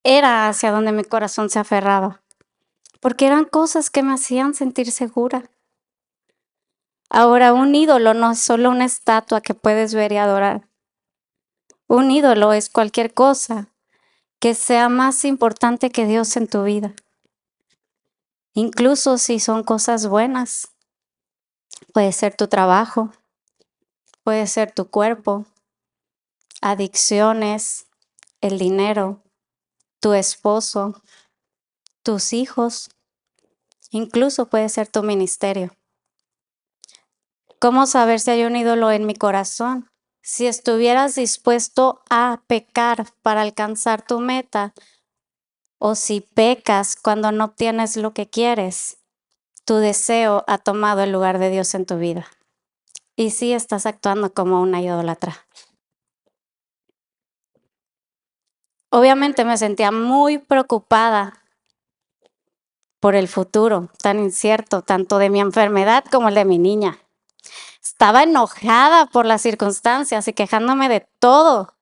Speaker 1: Era hacia donde mi corazón se aferraba, porque eran cosas que me hacían sentir segura. Ahora, un ídolo no es solo una estatua que puedes ver y adorar. Un ídolo es cualquier cosa que sea más importante que Dios en tu vida. Incluso si son cosas buenas. Puede ser tu trabajo, puede ser tu cuerpo, adicciones, el dinero, tu esposo, tus hijos, incluso puede ser tu ministerio. ¿Cómo saber si hay un ídolo en mi corazón? Si estuvieras dispuesto a pecar para alcanzar tu meta, o si pecas cuando no obtienes lo que quieres, tu deseo ha tomado el lugar de Dios en tu vida. Y sí estás actuando como una idólatra. Obviamente me sentía muy preocupada por el futuro tan incierto, tanto de mi enfermedad como el de mi niña. Estaba enojada por las circunstancias y quejándome de todo,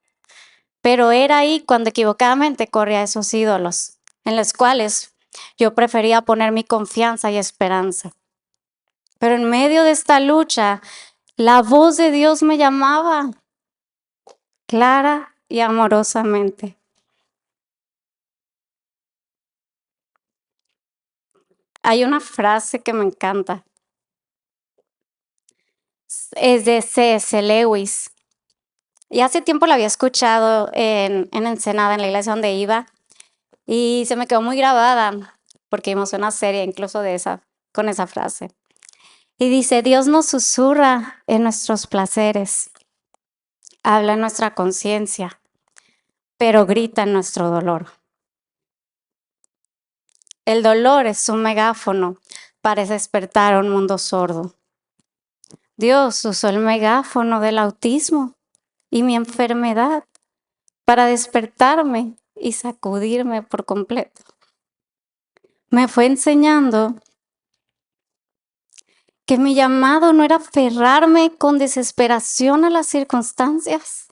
Speaker 1: pero era ahí cuando equivocadamente corría a esos ídolos, en los cuales yo prefería poner mi confianza y esperanza. Pero en medio de esta lucha, la voz de Dios me llamaba clara y amorosamente. Hay una frase que me encanta. Es de C.S. Lewis. Y hace tiempo la había escuchado en Ensenada, en la iglesia donde iba, y se me quedó muy grabada porque vimos una serie incluso con esa frase. Y dice, Dios nos susurra en nuestros placeres, habla en nuestra conciencia, pero grita en nuestro dolor. El dolor es un megáfono para despertar a un mundo sordo. Dios usó el megáfono del autismo y mi enfermedad para despertarme y sacudirme por completo. Me fue enseñando que mi llamado no era aferrarme con desesperación a las circunstancias,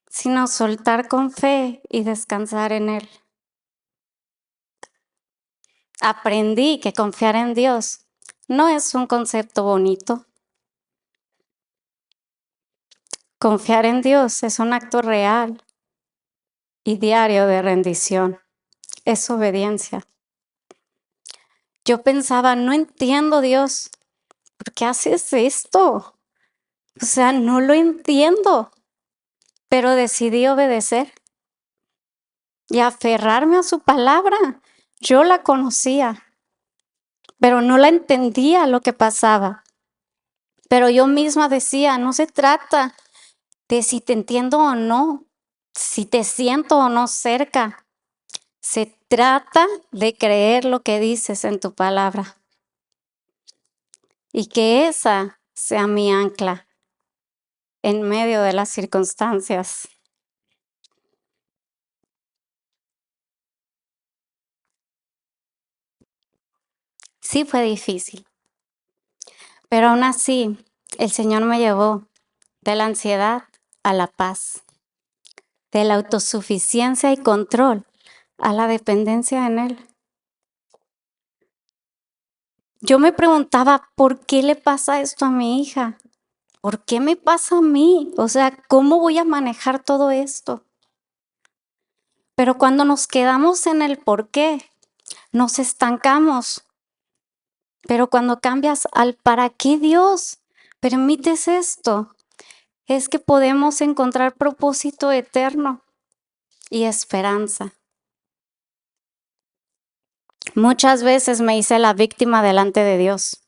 Speaker 1: sino soltar con fe y descansar en Él. Aprendí que confiar en Dios no es un concepto bonito. Confiar en Dios es un acto real y diario de rendición. Es obediencia. Yo pensaba, no entiendo, Dios, ¿por qué haces esto? O sea, no lo entiendo, pero decidí obedecer y aferrarme a su palabra. Yo la conocía, pero no la entendía lo que pasaba. Pero yo misma decía, no se trata de si te entiendo o no, si te siento o no cerca. Se trata de creer lo que dices en tu palabra y que esa sea mi ancla en medio de las circunstancias. Sí fue difícil, pero aún así el Señor me llevó de la ansiedad a la paz, de la autosuficiencia y control a la dependencia en Él. Yo me preguntaba, ¿por qué le pasa esto a mi hija? ¿Por qué me pasa a mí? O sea, ¿cómo voy a manejar todo esto? Pero cuando nos quedamos en el por qué, nos estancamos. Pero cuando cambias al para qué Dios permites esto, es que podemos encontrar propósito eterno y esperanza. Muchas veces me hice la víctima delante de Dios,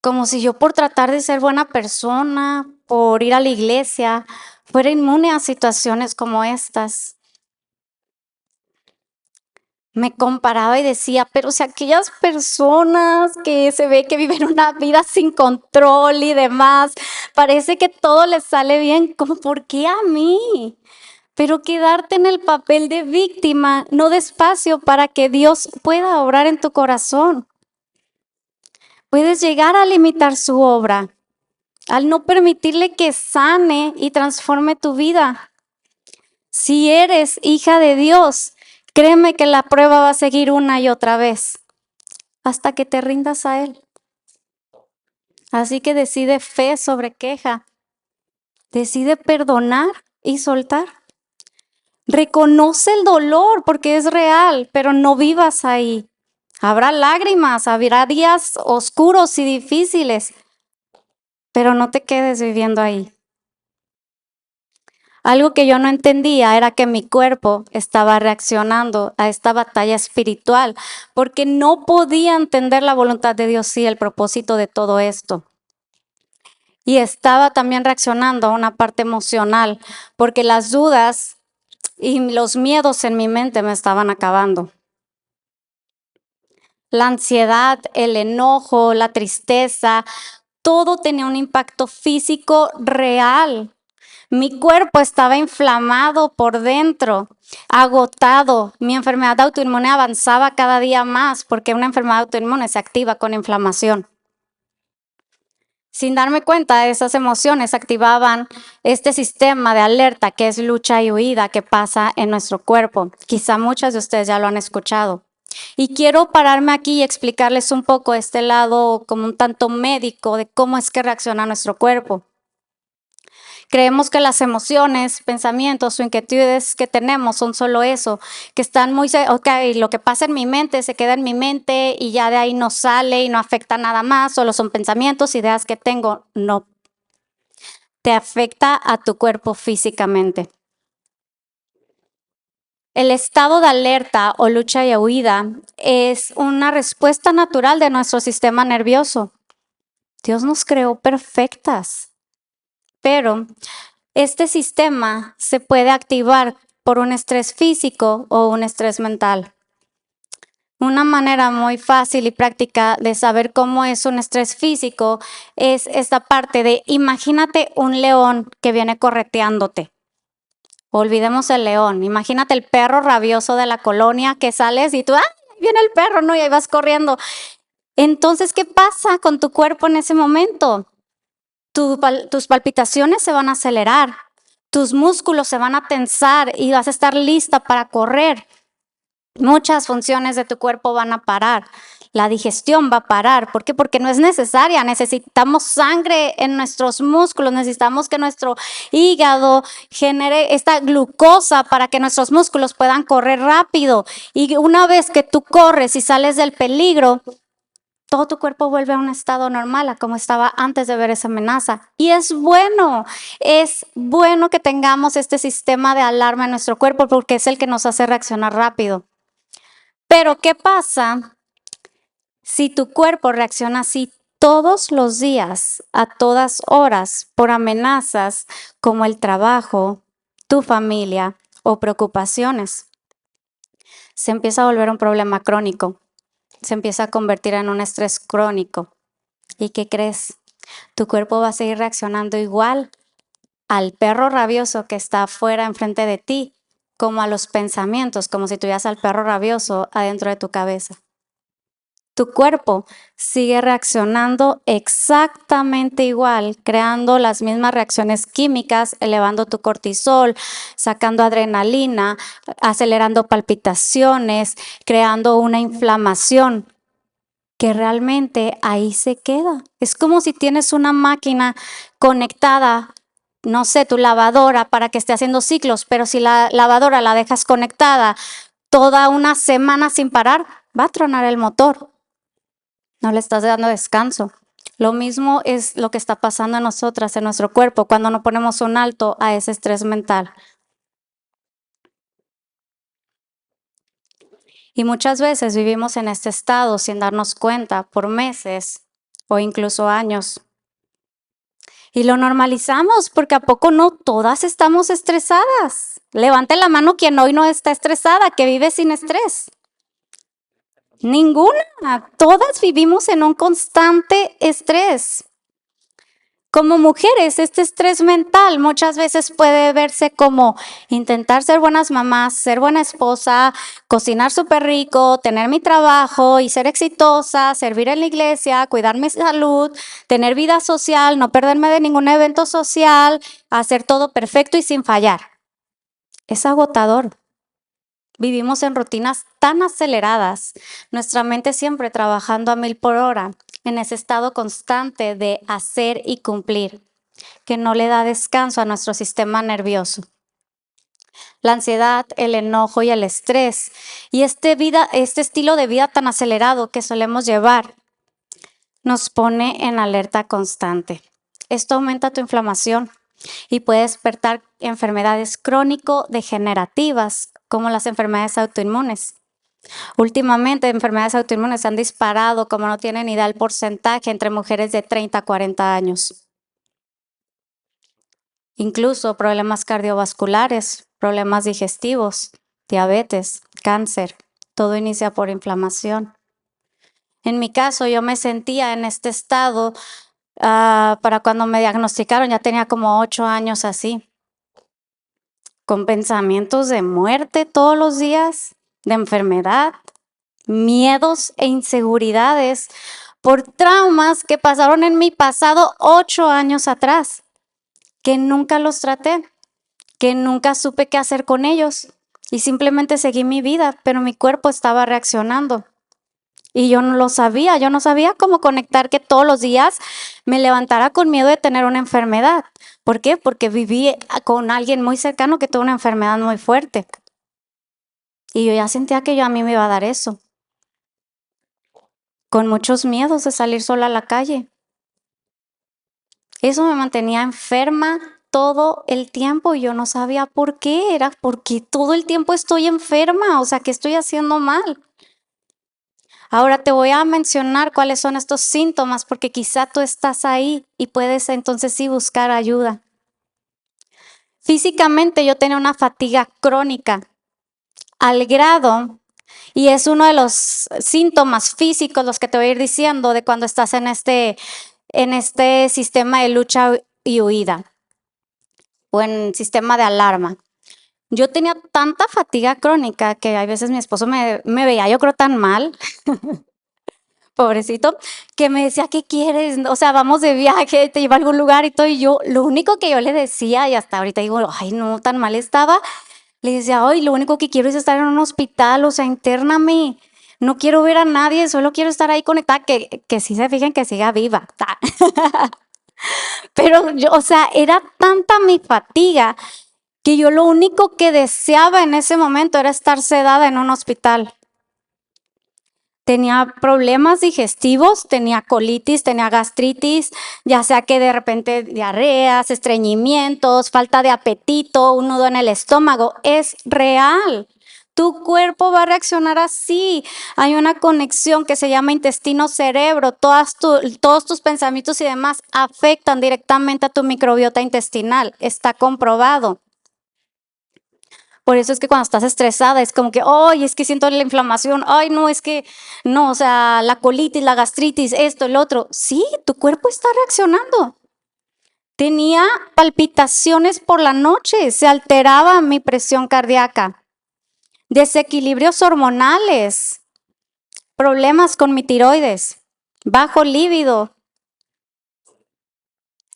Speaker 1: como si yo por tratar de ser buena persona, por ir a la iglesia, fuera inmune a situaciones como estas. Me comparaba y decía, pero si aquellas personas que se ve que viven una vida sin control y demás, parece que todo les sale bien, ¿cómo por qué a mí? Pero quedarte en el papel de víctima no da espacio para que Dios pueda obrar en tu corazón. Puedes llegar a limitar su obra al no permitirle que sane y transforme tu vida. Si eres hija de Dios, créeme que la prueba va a seguir una y otra vez hasta que te rindas a Él. Así que decide fe sobre queja. Decide perdonar y soltar. Reconoce el dolor porque es real, pero no vivas ahí. Habrá lágrimas, habrá días oscuros y difíciles, pero no te quedes viviendo ahí. Algo que yo no entendía era que mi cuerpo estaba reaccionando a esta batalla espiritual porque no podía entender la voluntad de Dios y el propósito de todo esto. Y estaba también reaccionando a una parte emocional porque las dudas y los miedos en mi mente me estaban acabando. La ansiedad, el enojo, la tristeza, todo tenía un impacto físico real. Mi cuerpo estaba inflamado por dentro, agotado. Mi enfermedad autoinmune avanzaba cada día más porque una enfermedad autoinmune se activa con inflamación. Sin darme cuenta, esas emociones activaban este sistema de alerta que es lucha y huida que pasa en nuestro cuerpo. Quizá muchas de ustedes ya lo han escuchado. Y quiero pararme aquí y explicarles un poco este lado como un tanto médico de cómo es que reacciona nuestro cuerpo. Creemos que las emociones, pensamientos o inquietudes que tenemos son solo eso, que están ok, lo que pasa en mi mente se queda en mi mente y ya de ahí no sale y no afecta nada más, solo son pensamientos, ideas que tengo. No, te afecta a tu cuerpo físicamente. El estado de alerta o lucha y huida es una respuesta natural de nuestro sistema nervioso. Dios nos creó perfectas, pero este sistema se puede activar por un estrés físico o un estrés mental. Una manera muy fácil y práctica de saber cómo es un estrés físico es esta parte de imagínate un león que viene correteándote. Olvidemos el león, imagínate el perro rabioso de la colonia que sales y tú, ¡ah! Viene el perro, ¿no? Y ahí vas corriendo. Entonces, ¿qué pasa con tu cuerpo en ese momento? Tus palpitaciones se van a acelerar, tus músculos se van a tensar y vas a estar lista para correr. Muchas funciones de tu cuerpo van a parar. La digestión va a parar. ¿Por qué? Porque no es necesaria. Necesitamos sangre en nuestros músculos. Necesitamos que nuestro hígado genere esta glucosa para que nuestros músculos puedan correr rápido. Y una vez que tú corres y sales del peligro, todo tu cuerpo vuelve a un estado normal, a como estaba antes de ver esa amenaza. Y es bueno que tengamos este sistema de alarma en nuestro cuerpo porque es el que nos hace reaccionar rápido. Pero ¿qué pasa si tu cuerpo reacciona así todos los días, a todas horas, por amenazas como el trabajo, tu familia o preocupaciones? Se empieza a volver un problema crónico. Se empieza a convertir en un estrés crónico. ¿Y qué crees? Tu cuerpo va a seguir reaccionando igual al perro rabioso que está afuera enfrente de ti, como a los pensamientos, como si tuvieras al perro rabioso adentro de tu cabeza. Tu cuerpo sigue reaccionando exactamente igual, creando las mismas reacciones químicas, elevando tu cortisol, sacando adrenalina, acelerando palpitaciones, creando una inflamación que realmente ahí se queda. Es como si tienes una máquina conectada, no sé, tu lavadora para que esté haciendo ciclos, pero si la lavadora la dejas conectada toda una semana sin parar, va a tronar el motor. No le estás dando descanso. Lo mismo es lo que está pasando en nosotras, en nuestro cuerpo, cuando no ponemos un alto a ese estrés mental. Y muchas veces vivimos en este estado sin darnos cuenta por meses o incluso años. Y lo normalizamos porque a poco no todas estamos estresadas. Levante la mano quien hoy no está estresada, que vive sin estrés. Ninguna. Todas vivimos en un constante estrés. Como mujeres, este estrés mental muchas veces puede verse como intentar ser buenas mamás, ser buena esposa, cocinar súper rico, tener mi trabajo y ser exitosa, servir en la iglesia, cuidar mi salud, tener vida social, no perderme de ningún evento social, hacer todo perfecto y sin fallar. Es agotador. Vivimos en rutinas tan aceleradas, nuestra mente siempre trabajando a 1000 por hora, en ese estado constante de hacer y cumplir, que no le da descanso a nuestro sistema nervioso. La ansiedad, el enojo y el estrés, y este estilo de vida tan acelerado que solemos llevar, nos pone en alerta constante. Esto aumenta tu inflamación, y puede despertar enfermedades crónico-degenerativas, como las enfermedades autoinmunes. Últimamente, enfermedades autoinmunes se han disparado, como no tienen idea el porcentaje, entre mujeres de 30 a 40 años. Incluso problemas cardiovasculares, problemas digestivos, diabetes, cáncer, todo inicia por inflamación. En mi caso, yo me sentía en este estado para cuando me diagnosticaron, ya tenía como 8 años así, con pensamientos de muerte todos los días, de enfermedad, miedos e inseguridades por traumas que pasaron en mi pasado 8 años atrás, que nunca los traté, que nunca supe qué hacer con ellos y simplemente seguí mi vida, pero mi cuerpo estaba reaccionando. Y yo no lo sabía, yo no sabía cómo conectar que todos los días me levantara con miedo de tener una enfermedad. ¿Por qué? Porque viví con alguien muy cercano que tuvo una enfermedad muy fuerte. Y yo ya sentía que a mí me iba a dar eso. Con muchos miedos de salir sola a la calle. Eso me mantenía enferma todo el tiempo y yo no sabía por qué. Era porque todo el tiempo estoy enferma, o sea, ¿qué estoy haciendo mal? Ahora te voy a mencionar cuáles son estos síntomas porque quizá tú estás ahí y puedes entonces sí buscar ayuda. Físicamente yo tenía una fatiga crónica al grado, y es uno de los síntomas físicos los que te voy a ir diciendo de cuando estás en este sistema de lucha y huida o en sistema de alarma. Yo tenía tanta fatiga crónica que a veces mi esposo me veía, yo creo, tan mal, pobrecito, que me decía, ¿qué quieres? O sea, vamos de viaje, te llevo a algún lugar y todo. Y yo, lo único que yo le decía, y hasta ahorita digo, ay, no, tan mal estaba, le decía, ay, lo único que quiero es estar en un hospital, o sea, intername. No quiero ver a nadie, solo quiero estar ahí conectada, que sí se fijen que siga viva. Pero yo, o sea, era tanta mi fatiga que yo lo único que deseaba en ese momento era estar sedada en un hospital. Tenía problemas digestivos, tenía colitis, tenía gastritis, ya sea que de repente diarreas, estreñimientos, falta de apetito, un nudo en el estómago. Es real. Tu cuerpo va a reaccionar así. Hay una conexión que se llama intestino-cerebro. Todos tus pensamientos y demás afectan directamente a tu microbiota intestinal. Está comprobado. Por eso es que cuando estás estresada es como que, ay, es que siento la inflamación, ay, no, es que, no, o sea, la colitis, la gastritis, esto, el otro. Sí, tu cuerpo está reaccionando. Tenía palpitaciones por la noche, se alteraba mi presión cardíaca, desequilibrios hormonales, problemas con mi tiroides, bajo líbido,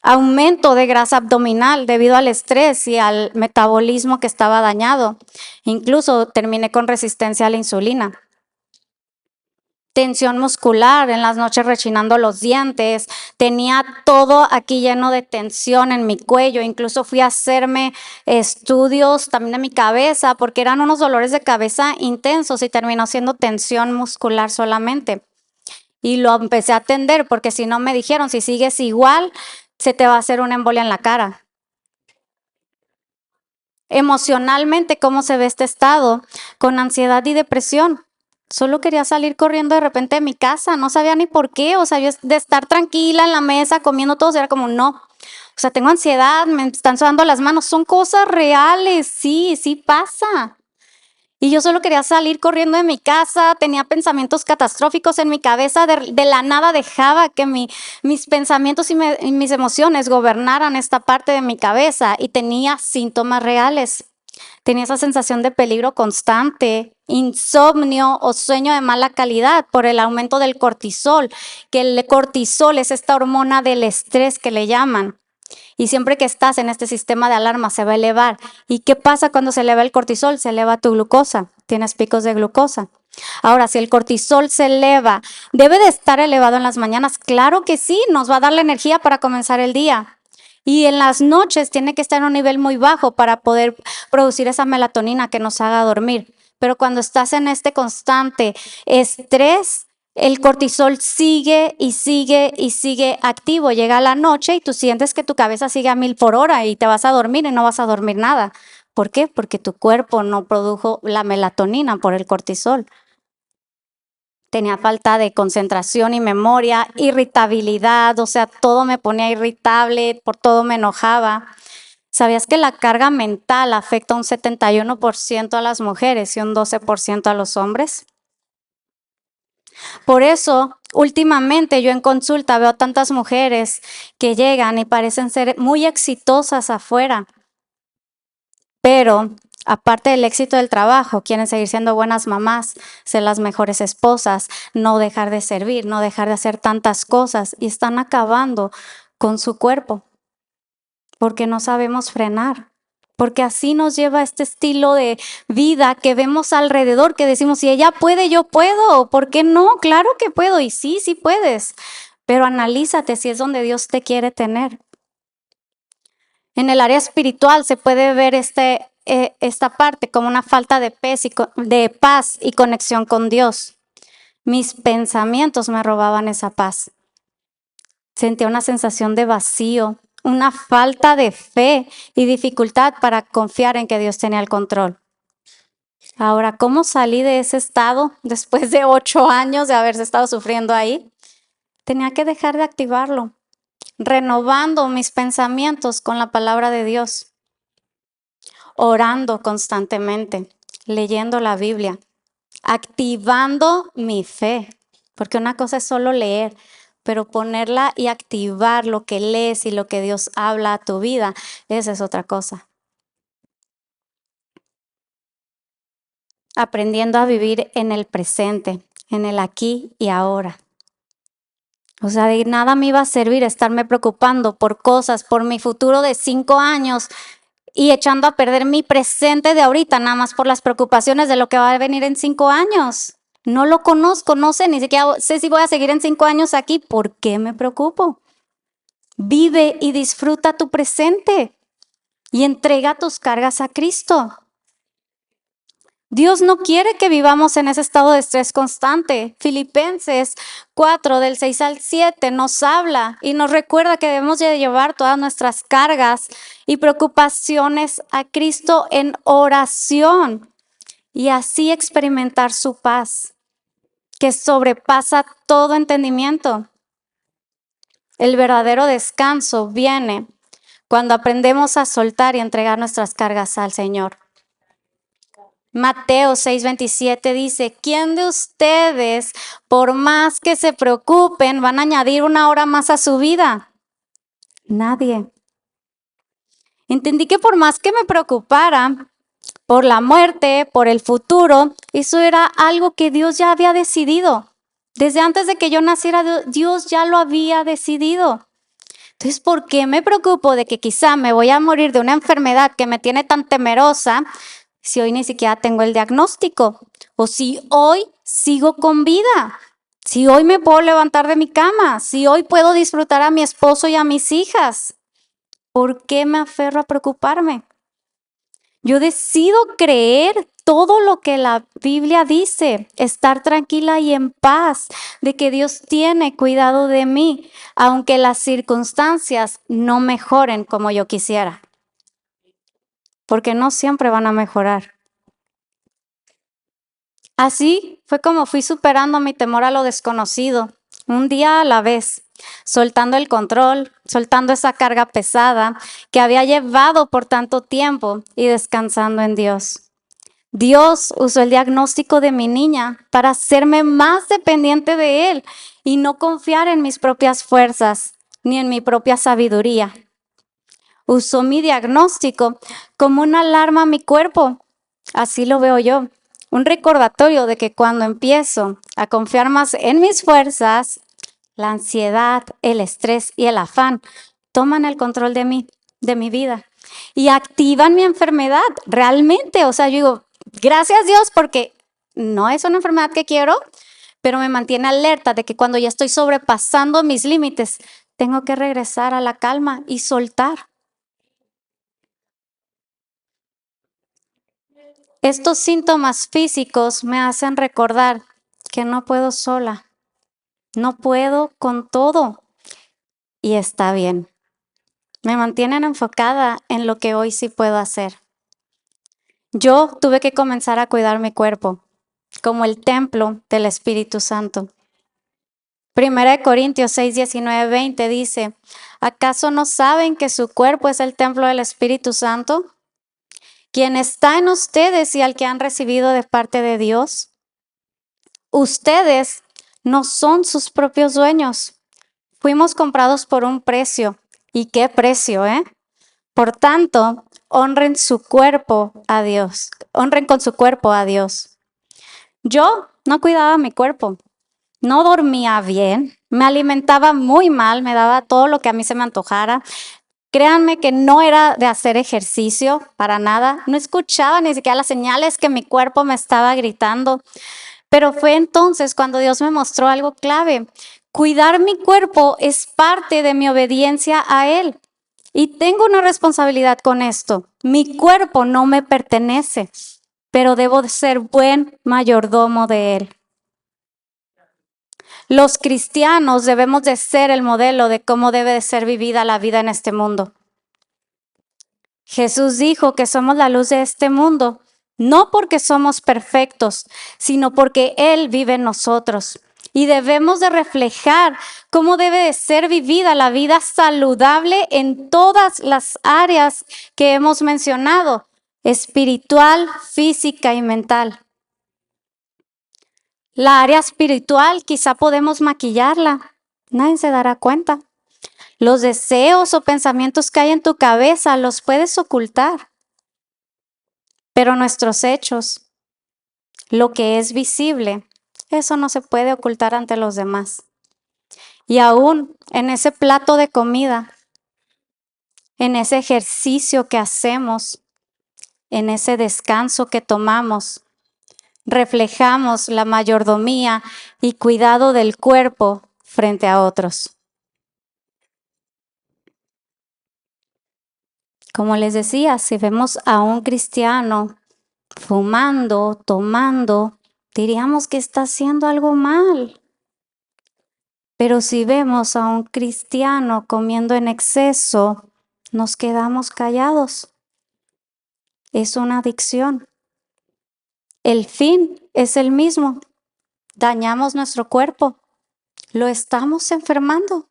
Speaker 1: aumento de grasa abdominal debido al estrés y al metabolismo que estaba dañado. Incluso terminé con resistencia a la insulina. Tensión muscular, en las noches rechinando los dientes, tenía todo aquí lleno de tensión en mi cuello, incluso fui a hacerme estudios también de mi cabeza porque eran unos dolores de cabeza intensos y terminó siendo tensión muscular solamente. Y lo empecé a atender porque si no me dijeron, si sigues igual, se te va a hacer una embolia en la cara. Emocionalmente, ¿cómo se ve este estado? Con ansiedad y depresión. Solo quería salir corriendo de repente de mi casa, no sabía ni por qué, o sea, yo de estar tranquila en la mesa comiendo todos, era como no, o sea, tengo ansiedad, me están sudando las manos, son cosas reales, sí, sí pasa. Y yo solo quería salir corriendo de mi casa, tenía pensamientos catastróficos en mi cabeza, de la nada dejaba que mis pensamientos y mis emociones gobernaran esta parte de mi cabeza y tenía síntomas reales. Tenía esa sensación de peligro constante, insomnio o sueño de mala calidad por el aumento del cortisol, que el cortisol es esta hormona del estrés que le llaman. Y siempre que estás en este sistema de alarma se va a elevar. ¿Y qué pasa cuando se eleva el cortisol? Se eleva tu glucosa, tienes picos de glucosa. Ahora, si el cortisol se eleva, ¿debe de estar elevado en las mañanas? Claro que sí, nos va a dar la energía para comenzar el día. Y en las noches tiene que estar en un nivel muy bajo para poder producir esa melatonina que nos haga dormir. Pero cuando estás en este constante estrés, el cortisol sigue y sigue y sigue activo. Llega la noche y tú sientes que tu cabeza sigue a 1000 por hora y te vas a dormir y no vas a dormir nada. ¿Por qué? Porque tu cuerpo no produjo la melatonina por el cortisol. Tenía falta de concentración y memoria, irritabilidad, o sea, todo me ponía irritable, por todo me enojaba. ¿Sabías que la carga mental afecta un 71% a las mujeres y un 12% a los hombres? Por eso, últimamente yo en consulta veo tantas mujeres que llegan y parecen ser muy exitosas afuera, pero aparte del éxito del trabajo, quieren seguir siendo buenas mamás, ser las mejores esposas, no dejar de servir, no dejar de hacer tantas cosas y están acabando con su cuerpo porque no sabemos frenar. Porque así nos lleva este estilo de vida que vemos alrededor, que decimos, si ella puede, yo puedo. ¿Por qué no? Claro que puedo. Y sí, sí puedes. Pero analízate si es donde Dios te quiere tener. En el área espiritual se puede ver esta parte como una falta de paz y conexión con Dios. Mis pensamientos me robaban esa paz. Sentía una sensación de vacío, una falta de fe y dificultad para confiar en que Dios tenía el control. Ahora, ¿cómo salí de ese estado después de 8 años de haberse estado sufriendo ahí? Tenía que dejar de activarlo, renovando mis pensamientos con la palabra de Dios, orando constantemente, leyendo la Biblia, activando mi fe, porque una cosa es solo leer, pero ponerla y activar lo que lees y lo que Dios habla a tu vida, esa es otra cosa. Aprendiendo a vivir en el presente, en el aquí y ahora. O sea, de nada me iba a servir estarme preocupando por cosas, por mi futuro de 5 años y echando a perder mi presente de ahorita, nada más por las preocupaciones de lo que va a venir en 5 años. No lo conozco, no sé, ni siquiera sé si voy a seguir en 5 años aquí. ¿Por qué me preocupo? Vive y disfruta tu presente y entrega tus cargas a Cristo. Dios no quiere que vivamos en ese estado de estrés constante. Filipenses 4, del 6 al 7, nos habla y nos recuerda que debemos de llevar todas nuestras cargas y preocupaciones a Cristo en oración y así experimentar su paz, que sobrepasa todo entendimiento. El verdadero descanso viene cuando aprendemos a soltar y entregar nuestras cargas al Señor. Mateo 6:27 dice, ¿quién de ustedes, por más que se preocupen, van a añadir 1 hora más a su vida? Nadie. Entendí que por más que me preocupara por la muerte, por el futuro, eso era algo que Dios ya había decidido. Desde antes de que yo naciera, Dios ya lo había decidido. Entonces, ¿por qué me preocupo de que quizá me voy a morir de una enfermedad que me tiene tan temerosa si hoy ni siquiera tengo el diagnóstico? O si hoy sigo con vida, si hoy me puedo levantar de mi cama, si hoy puedo disfrutar a mi esposo y a mis hijas. ¿Por qué me aferro a preocuparme? Yo decido creer todo lo que la Biblia dice, estar tranquila y en paz de que Dios tiene cuidado de mí, aunque las circunstancias no mejoren como yo quisiera, porque no siempre van a mejorar. Así fue como fui superando mi temor a lo desconocido, un día a la vez, soltando el control, soltando esa carga pesada que había llevado por tanto tiempo y descansando en Dios. Dios usó el diagnóstico de mi niña para hacerme más dependiente de Él y no confiar en mis propias fuerzas ni en mi propia sabiduría. Usó mi diagnóstico como una alarma a mi cuerpo. Así lo veo yo. Un recordatorio de que cuando empiezo a confiar más en mis fuerzas, la ansiedad, el estrés y el afán toman el control de mí, de mi vida y activan mi enfermedad realmente. O sea, yo digo, gracias Dios porque no es una enfermedad que quiero, pero me mantiene alerta de que cuando ya estoy sobrepasando mis límites, tengo que regresar a la calma y soltar. Estos síntomas físicos me hacen recordar que no puedo sola, no puedo con todo y está bien. Me mantienen enfocada en lo que hoy sí puedo hacer. Yo tuve que comenzar a cuidar mi cuerpo como el templo del Espíritu Santo. Primera de Corintios 6, 19, 20 dice, ¿acaso no saben que su cuerpo es el templo del Espíritu Santo, quien está en ustedes y al que han recibido de parte de Dios? Ustedes no son sus propios dueños. Fuimos comprados por un precio. ¿Y qué precio, eh? Por tanto, honren su cuerpo a Dios. Honren con su cuerpo a Dios. Yo no cuidaba mi cuerpo. No dormía bien, me alimentaba muy mal, me daba todo lo que a mí se me antojara. Créanme que no era de hacer ejercicio para nada, no escuchaba ni siquiera las señales que mi cuerpo me estaba gritando. Pero fue entonces cuando Dios me mostró algo clave. Cuidar mi cuerpo es parte de mi obediencia a Él. Y tengo una responsabilidad con esto. Mi cuerpo no me pertenece, pero debo de ser buen mayordomo de Él. Los cristianos debemos de ser el modelo de cómo debe de ser vivida la vida en este mundo. Jesús dijo que somos la luz de este mundo, no porque somos perfectos, sino porque Él vive en nosotros. Y debemos de reflejar cómo debe de ser vivida la vida saludable en todas las áreas que hemos mencionado, espiritual, física y mental. La área espiritual quizá podemos maquillarla, nadie se dará cuenta. Los deseos o pensamientos que hay en tu cabeza los puedes ocultar, pero nuestros hechos, lo que es visible, eso no se puede ocultar ante los demás. Y aún en ese plato de comida, en ese ejercicio que hacemos, en ese descanso que tomamos, reflejamos la mayordomía y cuidado del cuerpo frente a otros. Como les decía, si vemos a un cristiano fumando, tomando, diríamos que está haciendo algo mal. Pero si vemos a un cristiano comiendo en exceso, nos quedamos callados. Es una adicción. El fin es el mismo. Dañamos nuestro cuerpo. Lo estamos enfermando.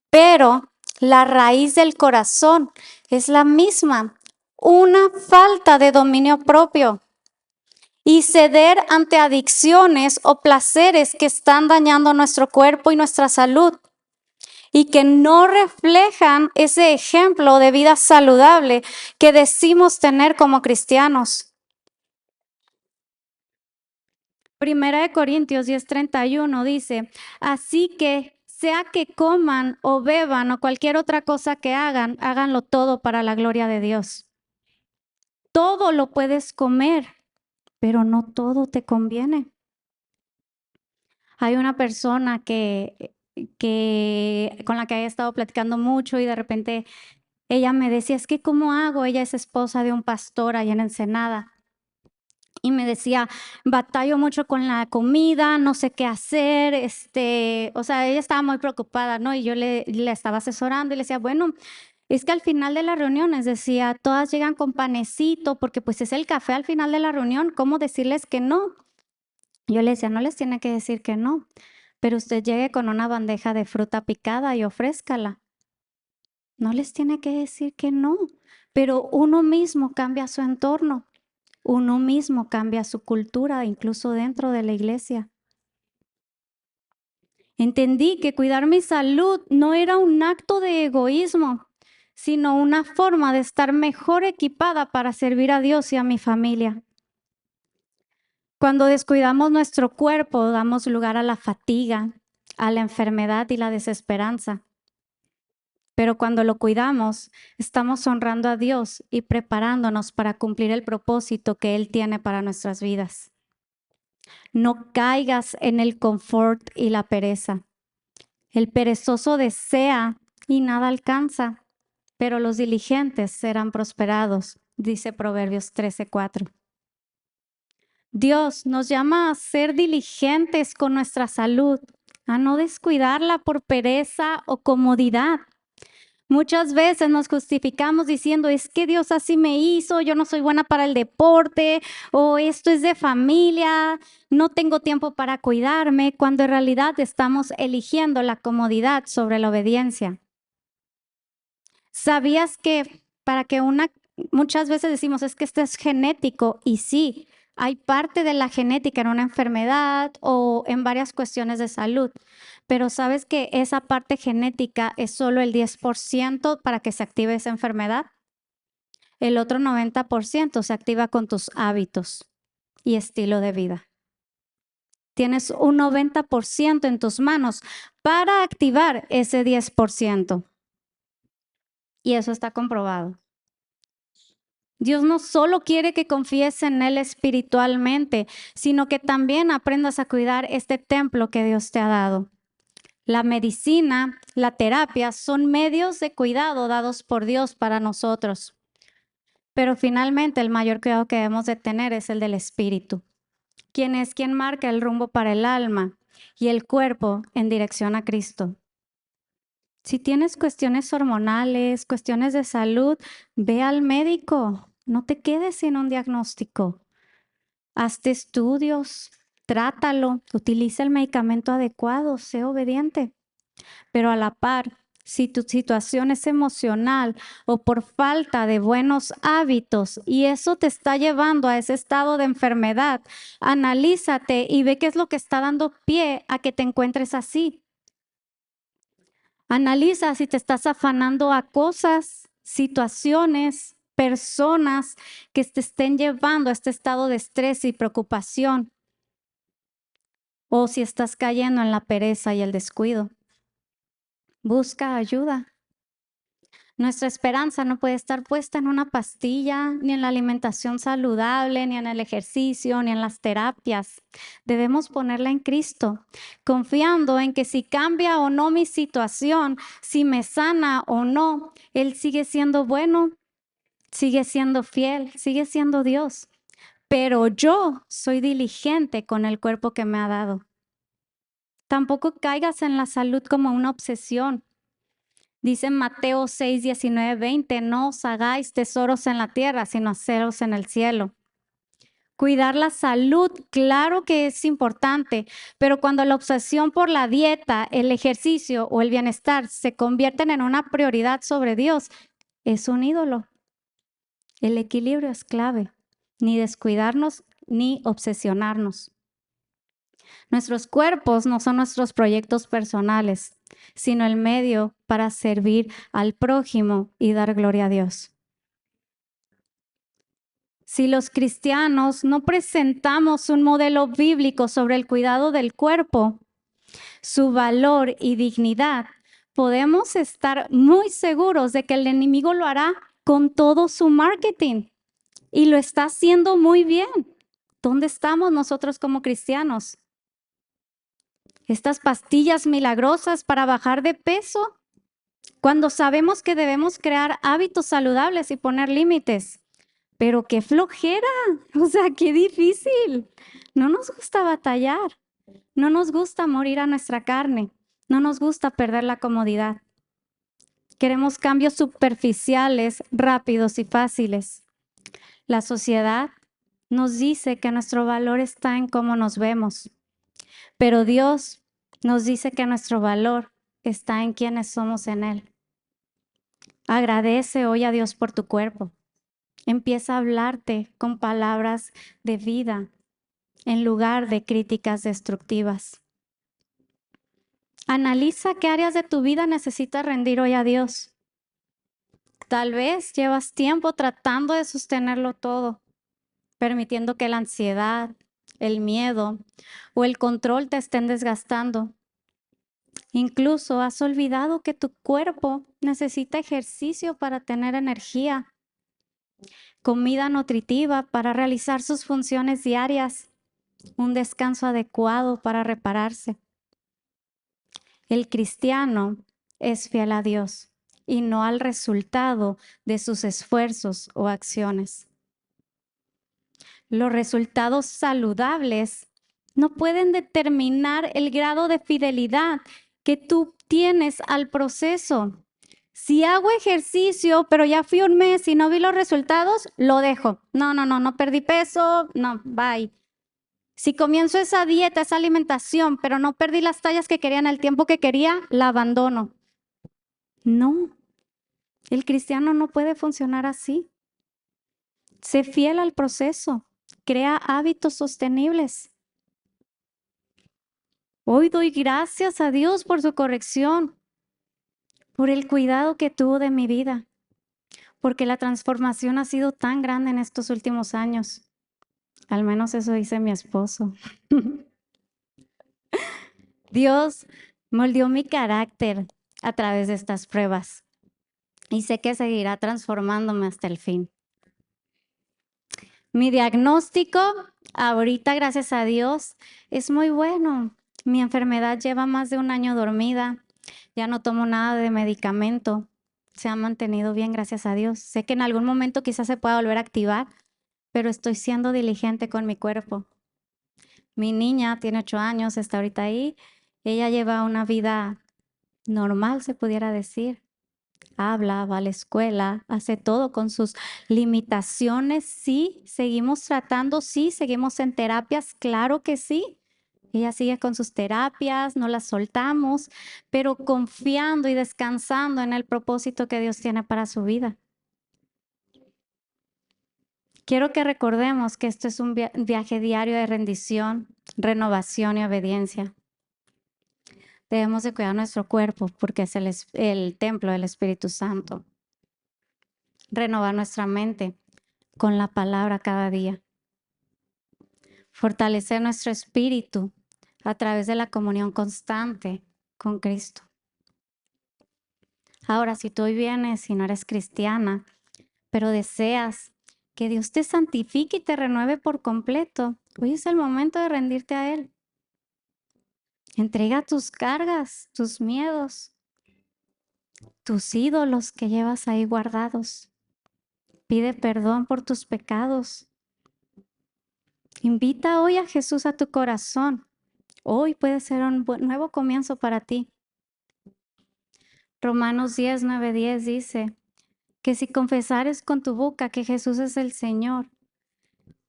Speaker 1: Pero la raíz del corazón es la misma. Una falta de dominio propio. Y ceder ante adicciones o placeres que están dañando nuestro cuerpo y nuestra salud y que no reflejan ese ejemplo de vida saludable que decimos tener como cristianos. Primera de Corintios 10:31 dice, así que sea que coman o beban o cualquier otra cosa que hagan, háganlo todo para la gloria de Dios. Todo lo puedes comer, pero no todo te conviene. Hay una persona con la que he estado platicando mucho y de repente ella me decía, es que ¿cómo hago? Ella es esposa de un pastor allá en Ensenada. Y me decía, batallo mucho con la comida, no sé qué hacer, o sea, ella estaba muy preocupada, ¿no? Y yo le estaba asesorando y le decía, bueno, es que al final de las reuniones, decía, todas llegan con panecito, porque pues es el café al final de la reunión, ¿cómo decirles que no? Yo le decía, no les tiene que decir que no, pero usted llegue con una bandeja de fruta picada y ofrézcala. No les tiene que decir que no, pero uno mismo cambia su entorno, uno mismo cambia su cultura, incluso dentro de la iglesia. Entendí que cuidar mi salud no era un acto de egoísmo, sino una forma de estar mejor equipada para servir a Dios y a mi familia. Cuando descuidamos nuestro cuerpo, damos lugar a la fatiga, a la enfermedad y la desesperanza. Pero cuando lo cuidamos, estamos honrando a Dios y preparándonos para cumplir el propósito que Él tiene para nuestras vidas. No caigas en el confort y la pereza. El perezoso desea y nada alcanza, pero los diligentes serán prosperados, dice Proverbios 13:4. Dios nos llama a ser diligentes con nuestra salud, a no descuidarla por pereza o comodidad. Muchas veces nos justificamos diciendo, es que Dios así me hizo, yo no soy buena para el deporte, o esto es de familia, no tengo tiempo para cuidarme, cuando en realidad estamos eligiendo la comodidad sobre la obediencia. ¿Sabías que muchas veces decimos, es que esto es genético? Y sí, hay parte de la genética en una enfermedad o en varias cuestiones de salud, pero ¿sabes que esa parte genética es solo el 10% para que se active esa enfermedad? El otro 90% se activa con tus hábitos y estilo de vida. Tienes un 90% en tus manos para activar ese 10%. Y eso está comprobado. Dios no solo quiere que confíes en Él espiritualmente, sino que también aprendas a cuidar este templo que Dios te ha dado. La medicina, la terapia son medios de cuidado dados por Dios para nosotros. Pero finalmente el mayor cuidado que debemos de tener es el del espíritu, quien es quien marca el rumbo para el alma y el cuerpo en dirección a Cristo. Si tienes cuestiones hormonales, cuestiones de salud, ve al médico. No te quedes sin un diagnóstico. Hazte estudios, trátalo, utiliza el medicamento adecuado, sé obediente. Pero a la par, si tu situación es emocional o por falta de buenos hábitos y eso te está llevando a ese estado de enfermedad, analízate y ve qué es lo que está dando pie a que te encuentres así. Analiza si te estás afanando a cosas, situaciones, personas que te estén llevando a este estado de estrés y preocupación. O si estás cayendo en la pereza y el descuido. Busca ayuda. Nuestra esperanza no puede estar puesta en una pastilla, ni en la alimentación saludable, ni en el ejercicio, ni en las terapias. Debemos ponerla en Cristo, confiando en que si cambia o no mi situación, si me sana o no, Él sigue siendo bueno, sigue siendo fiel, sigue siendo Dios. Pero yo soy diligente con el cuerpo que me ha dado. Tampoco caigas en la salud como una obsesión. Dice Mateo 6, 19, 20, no os hagáis tesoros en la tierra, sino haceros en el cielo. Cuidar la salud, claro que es importante, pero cuando la obsesión por la dieta, el ejercicio o el bienestar se convierten en una prioridad sobre Dios, es un ídolo. El equilibrio es clave, ni descuidarnos ni obsesionarnos. Nuestros cuerpos no son nuestros proyectos personales, sino el medio para servir al prójimo y dar gloria a Dios. Si los cristianos no presentamos un modelo bíblico sobre el cuidado del cuerpo, su valor y dignidad, podemos estar muy seguros de que el enemigo lo hará con todo su marketing y lo está haciendo muy bien. ¿Dónde estamos nosotros como cristianos? Estas pastillas milagrosas para bajar de peso, cuando sabemos que debemos crear hábitos saludables y poner límites. Pero qué flojera, o sea, qué difícil. No nos gusta batallar, no nos gusta morir a nuestra carne, no nos gusta perder la comodidad. Queremos cambios superficiales, rápidos y fáciles. La sociedad nos dice que nuestro valor está en cómo nos vemos, pero Dios nos dice que nuestro valor está en quienes somos en Él. Agradece hoy a Dios por tu cuerpo. Empieza a hablarte con palabras de vida en lugar de críticas destructivas. Analiza qué áreas de tu vida necesitas rendir hoy a Dios. Tal vez llevas tiempo tratando de sostenerlo todo, permitiendo que la ansiedad, el miedo o el control te estén desgastando. Incluso has olvidado que tu cuerpo necesita ejercicio para tener energía, comida nutritiva para realizar sus funciones diarias, un descanso adecuado para repararse. El cristiano es fiel a Dios y no al resultado de sus esfuerzos o acciones. Los resultados saludables no pueden determinar el grado de fidelidad que tú tienes al proceso. Si hago ejercicio, pero ya fui un mes y no vi los resultados, lo dejo. No perdí peso, no, bye. Si comienzo esa dieta, esa alimentación, pero no perdí las tallas que quería en el tiempo que quería, la abandono. No, el cristiano no puede funcionar así. Sé fiel al proceso, crea hábitos sostenibles. Hoy doy gracias a Dios por su corrección, por el cuidado que tuvo de mi vida, porque la transformación ha sido tan grande en estos últimos años. Al menos eso dice mi esposo. Dios moldeó mi carácter a través de estas pruebas y sé que seguirá transformándome hasta el fin. Mi diagnóstico, ahorita, gracias a Dios, es muy bueno. Mi enfermedad lleva más de un año dormida. Ya no tomo nada de medicamento. Se ha mantenido bien, gracias a Dios. Sé que en algún momento quizás se pueda volver a activar, pero estoy siendo diligente con mi cuerpo. Mi niña tiene 8 años, está ahorita ahí. Ella lleva una vida normal, se pudiera decir. Habla, va a la escuela, hace todo con sus limitaciones. Sí, seguimos tratando, sí, seguimos en terapias, claro que sí. Ella sigue con sus terapias, no las soltamos, pero confiando y descansando en el propósito que Dios tiene para su vida. Quiero que recordemos que esto es un viaje diario de rendición, renovación y obediencia. Debemos de cuidar nuestro cuerpo porque es el templo del Espíritu Santo. Renovar nuestra mente con la palabra cada día. Fortalecer nuestro espíritu a través de la comunión constante con Cristo. Ahora, si tú hoy vienes y no eres cristiana, pero deseas que Dios te santifique y te renueve por completo, hoy es el momento de rendirte a Él. Entrega tus cargas, tus miedos, tus ídolos que llevas ahí guardados. Pide perdón por tus pecados. Invita hoy a Jesús a tu corazón. Hoy puede ser un nuevo comienzo para ti. Romanos 10, 9, 10 dice que si confesares con tu boca que Jesús es el Señor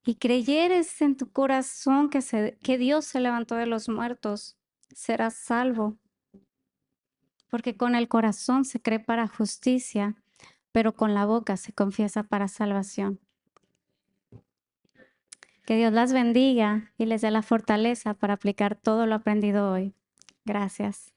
Speaker 1: y creyeres en tu corazón que Dios se levantó de los muertos, serás salvo. Porque con el corazón se cree para justicia, pero con la boca se confiesa para salvación. Que Dios las bendiga y les dé la fortaleza para aplicar todo lo aprendido hoy. Gracias.